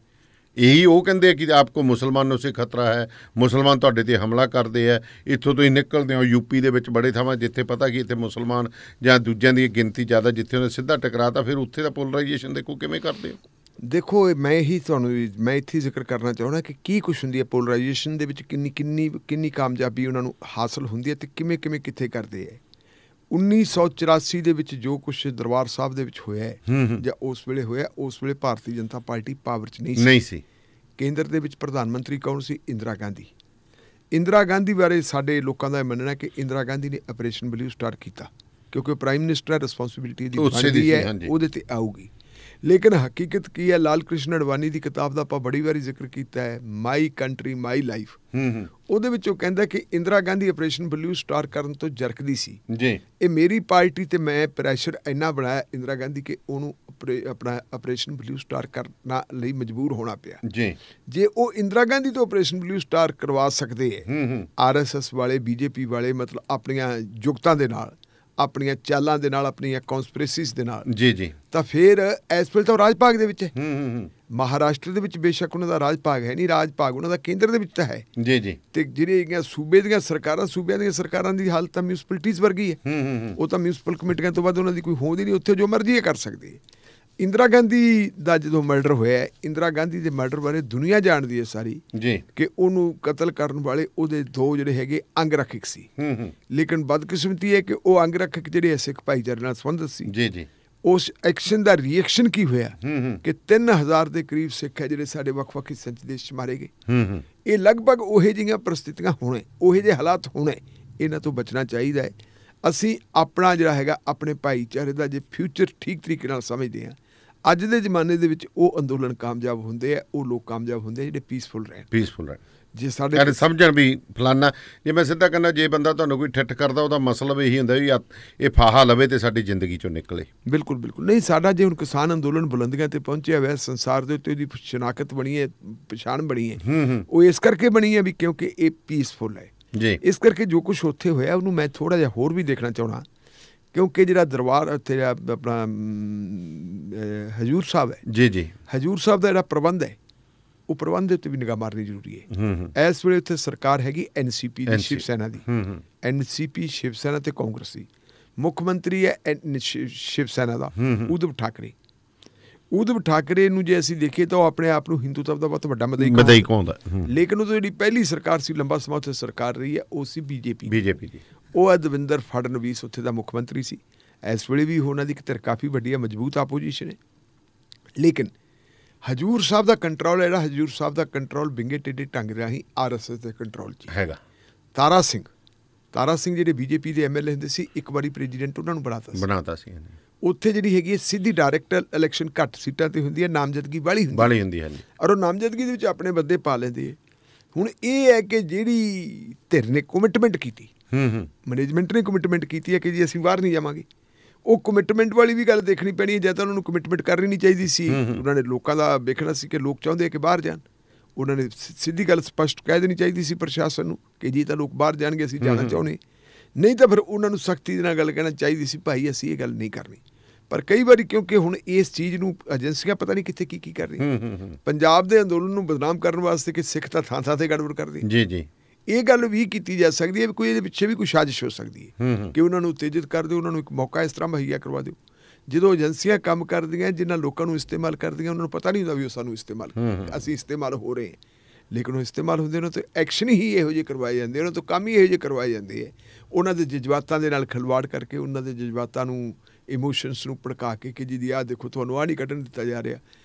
ਇਹੀ ਉਹ ਕਹਿੰਦੇ ਆ ਕਿ ਆਪਕੋ ਮੁਸਲਮਾਨੋਂ ਸੇ ਖਤਰਾ ਹੈ, ਮੁਸਲਮਾਨ ਤੁਹਾਡੇ 'ਤੇ ਹਮਲਾ ਕਰਦੇ ਆ। ਇੱਥੋਂ ਤੁਸੀਂ ਨਿਕਲਦੇ ਹੋ UP ਦੇ ਵਿੱਚ ਬੜੇ ਥਾਵਾਂ ਜਿੱਥੇ ਪਤਾ ਕਿ ਇੱਥੇ ਮੁਸਲਮਾਨ ਜਾਂ ਦੂਜਿਆਂ ਦੀ ਗਿਣਤੀ ਜ਼ਿਆਦਾ, ਜਿੱਥੇ ਉਹਨੇ ਸਿੱਧਾ ਟਕਰਾਤਾ, ਫਿਰ ਉੱਥੇ ਦਾ ਪੋਲਰਾਈਜੇਸ਼ਨ ਦੇਖੋ ਕਿਵੇਂ ਕਰਦੇ ਹੋ। ਦੇਖੋ ਮੈਂ ਇੱਥੇ ਜ਼ਿਕਰ ਕਰਨਾ ਚਾਹੁੰਦਾ ਕਿ ਕੀ ਕੁਛ ਹੁੰਦੀ ਹੈ ਪੋਲਰਾਈਜੇਸ਼ਨ ਦੇ ਵਿੱਚ, ਕਿੰਨੀ ਕਾਮਯਾਬੀ ਉਹਨਾਂ ਨੂੰ ਹਾਸਲ ਹੁੰਦੀ ਹੈ ਤੇ ਕਿਵੇਂ ਕਿੱਥੇ ਕਰਦੇ ਹੈ। 1984 ਦੇ ਵਿੱਚ ਜੋ ਕੁਛ ਦਰਬਾਰ ਸਾਹਿਬ ਦੇ ਵਿੱਚ ਹੋਇਆ ਜਾਂ ਉਸ ਵੇਲੇ ਹੋਇਆ, ਉਸ ਵੇਲੇ ਭਾਰਤੀ ਜਨਤਾ ਪਾਰਟੀ ਪਾਵਰ 'ਚ ਨਹੀਂ ਸੀ। ਕੇਂਦਰ ਦੇ ਵਿੱਚ ਪ੍ਰਧਾਨ ਮੰਤਰੀ ਕੌਣ ਸੀ? ਇੰਦਰਾ ਗਾਂਧੀ। ਇੰਦਰਾ ਗਾਂਧੀ ਬਾਰੇ ਸਾਡੇ ਲੋਕਾਂ ਦਾ ਮੰਨਣਾ ਕਿ ਇੰਦਰਾ ਗਾਂਧੀ ਨੇ ਆਪਰੇਸ਼ਨ ਬਲੂ ਸਟਾਰ ਕੀਤਾ, ਕਿਉਂਕਿ ਪ੍ਰਾਈਮ ਮਿਨਿਸਟਰ ਰਿਸਪੌਂਸਿਬਿਲਿਟੀ ਦੀ ਬਣਦੀ ਹੈ, ਉਹਦੇ 'ਤੇ ਆਊਗੀ। ਲੇਕਿਨ ਹਕੀਕਤ ਕੀ ਹੈ, ਲਾਲ ਕ੍ਰਿਸ਼ਨ ਅਡਵਾਨੀ ਦੀ ਕਿਤਾਬ ਦਾ ਆਪਾਂ ਬੜੀ ਵਾਰੀ ਜ਼ਿਕਰ ਕੀਤਾ ਹੈ, ਮਾਈ ਕੰਟਰੀ ਮਾਈ ਲਾਈਫ। ਉਹਦੇ ਵਿੱਚ ਉਹ ਕਹਿੰਦਾ ਕਿ Indira Gandhi operation blue star ਕਰਨ ਤੋਂ ਜਰਕਦੀ ਸੀ ਜੀ। ਇਹ ਮੇਰੀ ਪਾਰਟੀ ਤੇ ਮੈਂ ਪ੍ਰੈਸ਼ਰ ਇੰਨਾ ਬਣਾਇਆ ਇੰਦਰਾ ਗਾਂਧੀ ਕਿ ਉਹਨੂੰ ਆਪਣਾ ਆਪਰੇਸ਼ਨ ਬਲੂ ਸਟਾਰ ਕਰਨ ਲਈ ਮਜਬੂਰ ਹੋਣਾ ਪਿਆ ਜੀ। ਜੇ ਉਹ ਇੰਦਰਾ ਗਾਂਧੀ ਤੋਂ ਆਪਰੇਸ਼ਨ ਬਲੂ ਸਟਾਰ ਕਰਵਾ ਸਕਦੇ ਹੈ RSS ਵਾਲੇ BJP ਵਾਲੇ, ਮਤਲਬ ਆਪਣੀਆਂ ਯੁਕਤਾਂ ਦੇ ਨਾਲ, ਆਪਣੀਆਂ ਚਾਲਾਂ ਦੇ ਨਾਲ, ਆਪਣੀਆਂ ਕੌਨਸਪੀਰੇਸੀਜ਼ ਦੇ ਨਾਲ, ਜੀ ਜੀ, ਤਾਂ ਫਿਰ ਇਸ ਵੇਲੇ ਤਾਂ ਰਾਜ ਭਾਗ ਦੇ ਵਿੱਚ ਹੈ। ਮਹਾਰਾਸ਼ਟਰ ਦੇ ਵਿੱਚ ਬੇਸ਼ੱਕ ਉਹਨਾਂ ਦਾ ਰਾਜ ਭਾਗ ਹੈ ਨਹੀਂ, ਰਾਜ ਭਾਗ ਉਹਨਾਂ ਦਾ ਕੇਂਦਰ ਦੇ ਵਿੱਚ ਤਾਂ ਹੈ ਜੀ ਜੀ। ਤੇ ਜਿਹੜੀਆਂ ਸੂਬੇ ਦੀਆਂ ਸਰਕਾਰਾਂ, ਸੂਬਿਆਂ ਦੀਆਂ ਸਰਕਾਰਾਂ ਦੀ ਹਾਲਤ ਤਾਂ ਮਿਊਨਿਸਪੈਲਿਟੀਜ਼ ਵਰਗੀ ਹੈ। ਉਹ ਤਾਂ ਮਿਊਨਿਸਪਲ ਕਮੇਟੀਆਂ ਤੋਂ ਬਾਅਦ ਉਹਨਾਂ ਦੀ ਕੋਈ ਹੋਂਦ ਹੀ ਨਹੀਂ, ਉੱਥੇ ਜੋ ਮਰਜ਼ੀ ਇਹ ਕਰ ਸਕਦੀ ਹੈ। ਇੰਦਰਾ ਗਾਂਧੀ ਦਾ ਜਦੋਂ ਮਰਡਰ ਹੋਇਆ, ਇੰਦਰਾ ਗਾਂਧੀ ਦੇ ਮਰਡਰ ਬਾਰੇ ਦੁਨੀਆ ਜਾਣਦੀ ਹੈ ਸਾਰੀ ਜੀ ਕਿ ਉਹਨੂੰ ਕਤਲ ਕਰਨ ਵਾਲੇ ਉਹਦੇ ਦੋ ਜਿਹੜੇ ਹੈਗੇ ਅੰਗ ਰੱਖਕ ਸੀ। ਲੇਕਿਨ ਬਦਕਿਸਮਤੀ ਹੈ ਕਿ ਉਹ ਅੰਗ ਰੱਖਕ ਜਿਹੜੇ ਸਿੱਖ ਭਾਈਚਾਰੇ ਨਾਲ ਸੰਬੰਧਿਤ ਸੀ। ਜੀ ਜੀ। ਉਸ ਐਕਸ਼ਨ ਦਾ ਰਿਐਕਸ਼ਨ ਕੀ ਹੋਇਆ ਕਿ 3000 ਦੇ ਕਰੀਬ ਸਿੱਖ ਹੈ ਜਿਹੜੇ ਸਾਡੇ ਵੱਖ-ਵੱਖ ਹਿੱਸਿਆਂ 'ਚ ਦੇਸ਼ 'ਚ ਮਾਰੇ ਗਏ। ਇਹ ਲਗਭਗ ਉਹੇ ਜਿਹੀਆਂ ਪਰਿਸਥਿਤੀਆਂ ਹੋਣੇ, ਉਹੇ ਜਿਹੇ ਹਾਲਾਤ ਹੋਣੇ, ਇਹਨਾਂ ਤੋਂ ਬਚਣਾ ਚਾਹੀਦਾ ਹੈ। ਅਸੀਂ ਆਪਣਾ ਜਿਹੜਾ ਹੈਗਾ ਆਪਣੇ ਭਾਈਚਾਰੇ ਦਾ ਜੇ ਫਿਊਚਰ ਠੀਕ ਤਰੀਕੇ ਨਾਲ ਸਮਝਦੇ ਹਾਂ, ਅੱਜ ਦੇ ਜ਼ਮਾਨੇ ਦੇ ਵਿੱਚ ਉਹ ਅੰਦੋਲਨ ਕਾਮਯਾਬ ਹੁੰਦੇ ਆ, ਉਹ ਲੋਕ ਕਾਮਯਾਬ ਹੁੰਦੇ ਆ ਜਿਹੜੇ ਪੀਸਫੁਲ ਰਹਿਣ। ਜੇ ਸਾਡੇ ਸਮਝਣ ਵੀ ਫਲਾਨਾ, ਜੇ ਮੈਂ ਸਿੱਧਾ ਕਹਿੰਦਾ, ਜੇ ਬੰਦਾ ਤੁਹਾਨੂੰ ਕੋਈ ਠੱਠ ਕਰਦਾ ਉਹਦਾ ਮਤਲਬ ਇਹੀ ਹੁੰਦਾ ਵੀ ਇਹ ਫਾਹਾ ਲਵੇ ਤੇ ਸਾਡੀ ਜ਼ਿੰਦਗੀ ਚੋਂ ਨਿਕਲੇ। ਬਿਲਕੁਲ ਬਿਲਕੁਲ ਨਹੀਂ। ਸਾਡਾ ਜੇ ਹੁਣ ਕਿਸਾਨ ਅੰਦੋਲਨ ਬੁਲੰਦੀਆਂ ਤੇ ਪਹੁੰਚਿਆ ਹੋਇਆ ਸੰਸਾਰ ਦੇ ਉੱਤੇ, ਉਹਦੀ ਸ਼ਨਾਖਤ ਬਣੀ ਹੈ, ਪਛਾਣ ਬਣੀ ਹੈ, ਉਹ ਇਸ ਕਰਕੇ ਬਣੀ ਹੈ ਵੀ ਕਿਉਂਕਿ ਇਹ ਪੀਸਫੁਲ ਹੈ ਜੀ। ਇਸ ਕਰਕੇ ਜੋ ਕੁਛ ਉੱਥੇ ਹੋਇਆ ਉਹਨੂੰ ਮੈਂ ਥੋੜ੍ਹਾ ਜਿਹਾ ਹੋਰ ਵੀ ਦੇਖਣਾ ਚਾਹੁੰਦਾ, ਕਿਉਂਕਿ ਜਿਹੜਾ ਦਰਬਾਰ ਉੱਥੇ ਆਪਣਾ ਹਜ਼ੂਰ ਸਾਹਿਬ ਹੈ, ਜੀ ਜੀ, ਹਜ਼ੂਰ ਸਾਹਿਬ ਦਾ ਜਿਹੜਾ ਪ੍ਰਬੰਧ ਹੈ, ਉਹ ਪ੍ਰਬੰਧ ਦੇ ਉੱਤੇ ਵੀ ਨਿਗਾਹ ਮਾਰਨੀ ਜ਼ਰੂਰੀ ਹੈ। ਇਸ ਵੇਲੇ ਉੱਥੇ ਸਰਕਾਰ ਹੈਗੀ NCP ਦੀ, ਸ਼ਿਵ ਸੈਨਾ ਦੀ। NCP ਸ਼ਿਵ ਸੈਨਾ ਤੇ ਕਾਂਗਰਸ ਦੀ। ਮੁੱਖ ਮੰਤਰੀ ਹੈ ਸ਼ਿਵ ਸੈਨਾ ਦਾ ਉਧਵ ਠਾਕਰੇ। ਉਧਵ ਠਾਕਰੇ ਨੂੰ ਜੇ ਅਸੀਂ ਦੇਖੀਏ ਤਾਂ ਉਹ ਆਪਣੇ ਆਪ ਨੂੰ ਹਿੰਦੂਤਵ ਦਾ ਬਹੁਤ ਵੱਡਾ ਮਦਈ ਕਹਾਉਂਦਾ, ਲੇਕਿਨ ਉਦੋਂ ਜਿਹੜੀ ਪਹਿਲੀ ਸਰਕਾਰ ਸੀ, ਲੰਬਾ ਸਮਾਂ ਉੱਥੇ ਸਰਕਾਰ ਰਹੀ ਹੈ, ਉਹ ਸੀ BJP ਦੀ। ਉਹ ਦਵਿੰਦਰ ਫੜਨਵੀਸ ਉੱਥੇ ਦਾ ਮੁੱਖ ਮੰਤਰੀ ਸੀ। ਇਸ ਵੇਲੇ ਵੀ ਉਹਨਾਂ ਦੀ ਕਿਤੇ ਕਾਫੀ ਵੱਡੀ ਮਜ਼ਬੂਤ ਆਪੋਜੀਸ਼ਨ ਹੈ। ਲੇਕਿਨ ਹਜ਼ੂਰ ਸਾਹਿਬ ਦਾ ਕੰਟਰੋਲ, ਜਿਹੜਾ ਹਜ਼ੂਰ ਸਾਹਿਬ ਦਾ ਕੰਟਰੋਲ ਵਿੰਗੇ ਟੇਢੇ ਢੰਗ ਰਾਹੀਂ RSS ਦੇ ਕੰਟਰੋਲ 'ਚ ਹੈਗਾ। ਤਾਰਾ ਸਿੰਘ ਜਿਹੜੇ BJP ਦੇ MLA ਹੁੰਦੇ ਸੀ, ਇੱਕ ਵਾਰੀ ਪ੍ਰੈਜ਼ੀਡੈਂਟ ਉਹਨਾਂ ਨੂੰ ਬਣਾਤਾ ਸੀ। ਉੱਥੇ ਜਿਹੜੀ ਹੈਗੀ ਹੈ ਸਿੱਧੀ ਡਾਇਰੈਕਟ ਇਲੈਕਸ਼ਨ ਘੱਟ ਸੀਟਾਂ ਤੇ ਹੁੰਦੀ ਹੈ, ਨਾਮਜ਼ਦਗੀ ਵਾਲੀ ਹੁੰਦੀ ਹੈ, ਔਰ ਉਹ ਨਾਮਜ਼ਦਗੀ ਦੇ ਵਿੱਚ ਆਪਣੇ ਬੰਦੇ ਪਾ ਲੈਂਦੇ ਹੈ। ਹੁਣ ਇਹ ਹੈ ਕਿ ਜਿਹੜੀ ਧਿਰ ਨੇ ਕਮਿਟਮੈਂਟ ਕੀਤੀ, ਮੈਨੇਜਮੈਂਟ ਨੇ ਕਮਿਟਮੈਂਟ ਕੀਤੀ ਹੈ ਕਿ ਜੀ ਅਸੀਂ ਬਾਹਰ ਨਹੀਂ ਜਾਵਾਂਗੇ, ਉਹ ਕਮਿਟਮੈਂਟ ਵਾਲੀ ਵੀ ਗੱਲ ਦੇਖਣੀ ਪੈਣੀ ਹੈ। ਜਾਂ ਤਾਂ ਉਹਨਾਂ ਨੂੰ ਕਮਿਟਮੈਂਟ ਕਰਨੀ ਨਹੀਂ ਚਾਹੀਦੀ ਸੀ, ਉਹਨਾਂ ਨੇ ਲੋਕਾਂ ਦਾ ਵੇਖਣਾ ਸੀ ਕਿ ਲੋਕ ਚਾਹੁੰਦੇ ਆ ਕਿ ਬਾਹਰ ਜਾਣ। ਉਹਨਾਂ ਨੇ ਸਿੱਧੀ ਗੱਲ ਸਪਸ਼ਟ ਕਹਿ ਦੇਣੀ ਚਾਹੀਦੀ ਸੀ ਪ੍ਰਸ਼ਾਸਨ ਨੂੰ ਕਿ ਜੀ ਤਾਂ ਲੋਕ ਬਾਹਰ ਜਾਣਗੇ, ਅਸੀਂ ਜਾਣਾ ਚਾਹੁੰਦੇ। ਨਹੀਂ ਤਾਂ ਫਿਰ ਉਹਨਾਂ ਨੂੰ ਸਖਤੀ ਦੇ ਨਾਲ ਗੱਲ ਕਹਿਣਾ ਚਾਹੀਦੀ ਸੀ, ਭਾਈ ਅਸੀਂ ਇਹ ਗੱਲ ਨਹੀਂ ਕਰਨੀ। ਪਰ ਕਈ ਵਾਰੀ ਕਿਉਂਕਿ ਹੁਣ ਇਸ ਚੀਜ਼ ਨੂੰ ਏਜੰਸੀਆਂ ਪਤਾ ਨਹੀਂ ਕਿੱਥੇ ਕੀ ਕਰ ਰਹੀਆਂ, ਪੰਜਾਬ ਦੇ ਅੰਦੋਲਨ ਨੂੰ ਬਦਨਾਮ ਕਰਨ ਵਾਸਤੇ ਕਿ ਸਿੱਖ ਤਾਂ ਥਾਂ ਥਾਂ ਤੇ ਗੜਬੜ ਕਰਦੇ। ਜੀ ਜੀ, ਇਹ ਗੱਲ ਵੀ ਕੀਤੀ ਜਾ ਸਕਦੀ ਹੈ ਵੀ ਕੋਈ ਇਹਦੇ ਪਿੱਛੇ ਵੀ ਕੋਈ ਸਾਜ਼ਿਸ਼ ਹੋ ਸਕਦੀ ਹੈ ਕਿ ਉਹਨਾਂ ਨੂੰ ਉਤੇਜਿਤ ਕਰ ਦਿਓ, ਉਹਨਾਂ ਨੂੰ ਇੱਕ ਮੌਕਾ ਇਸ ਤਰ੍ਹਾਂ ਮੁਹੱਈਆ ਕਰਵਾ ਦਿਓ। ਜਦੋਂ ਏਜੰਸੀਆਂ ਕੰਮ ਕਰਦੀਆਂ, ਜਿਨ੍ਹਾਂ ਲੋਕਾਂ ਨੂੰ ਇਸਤੇਮਾਲ ਕਰਦੀਆਂ, ਉਹਨਾਂ ਨੂੰ ਪਤਾ ਨਹੀਂ ਹੁੰਦਾ ਵੀ ਉਹ ਸਾਨੂੰ ਇਸਤੇਮਾਲ, ਅਸੀਂ ਇਸਤੇਮਾਲ ਹੋ ਰਹੇ ਹਾਂ। ਲੇਕਿਨ ਉਹ ਇਸਤੇਮਾਲ ਹੁੰਦੇ ਉਹਨਾਂ ਤੋਂ ਐਕਸ਼ਨ ਹੀ ਇਹੋ ਜਿਹੇ ਕਰਵਾਏ ਜਾਂਦੇ, ਉਹਨਾਂ ਤੋਂ ਕੰਮ ਹੀ ਇਹੋ ਜਿਹੇ ਕਰਵਾਏ ਜਾਂਦੇ ਹੈ। ਉਹਨਾਂ ਦੇ ਜਜ਼ਬਾਤਾਂ ਦੇ ਨਾਲ ਖਿਲਵਾੜ ਕਰਕੇ, ਉਹਨਾਂ ਦੇ ਜਜ਼ਬਾਤਾਂ ਨੂੰ, ਇਮੋਸ਼ਨਸ ਨੂੰ ਭੜਕਾ ਕੇ ਕਿ ਜਿਹਦੀ ਆਹ ਦੇਖੋ ਤੁਹਾਨੂੰ ਆਹ ਨਹੀਂ ਕੱਢਣ ਦਿੱਤਾ ਜਾ ਰਿਹਾ।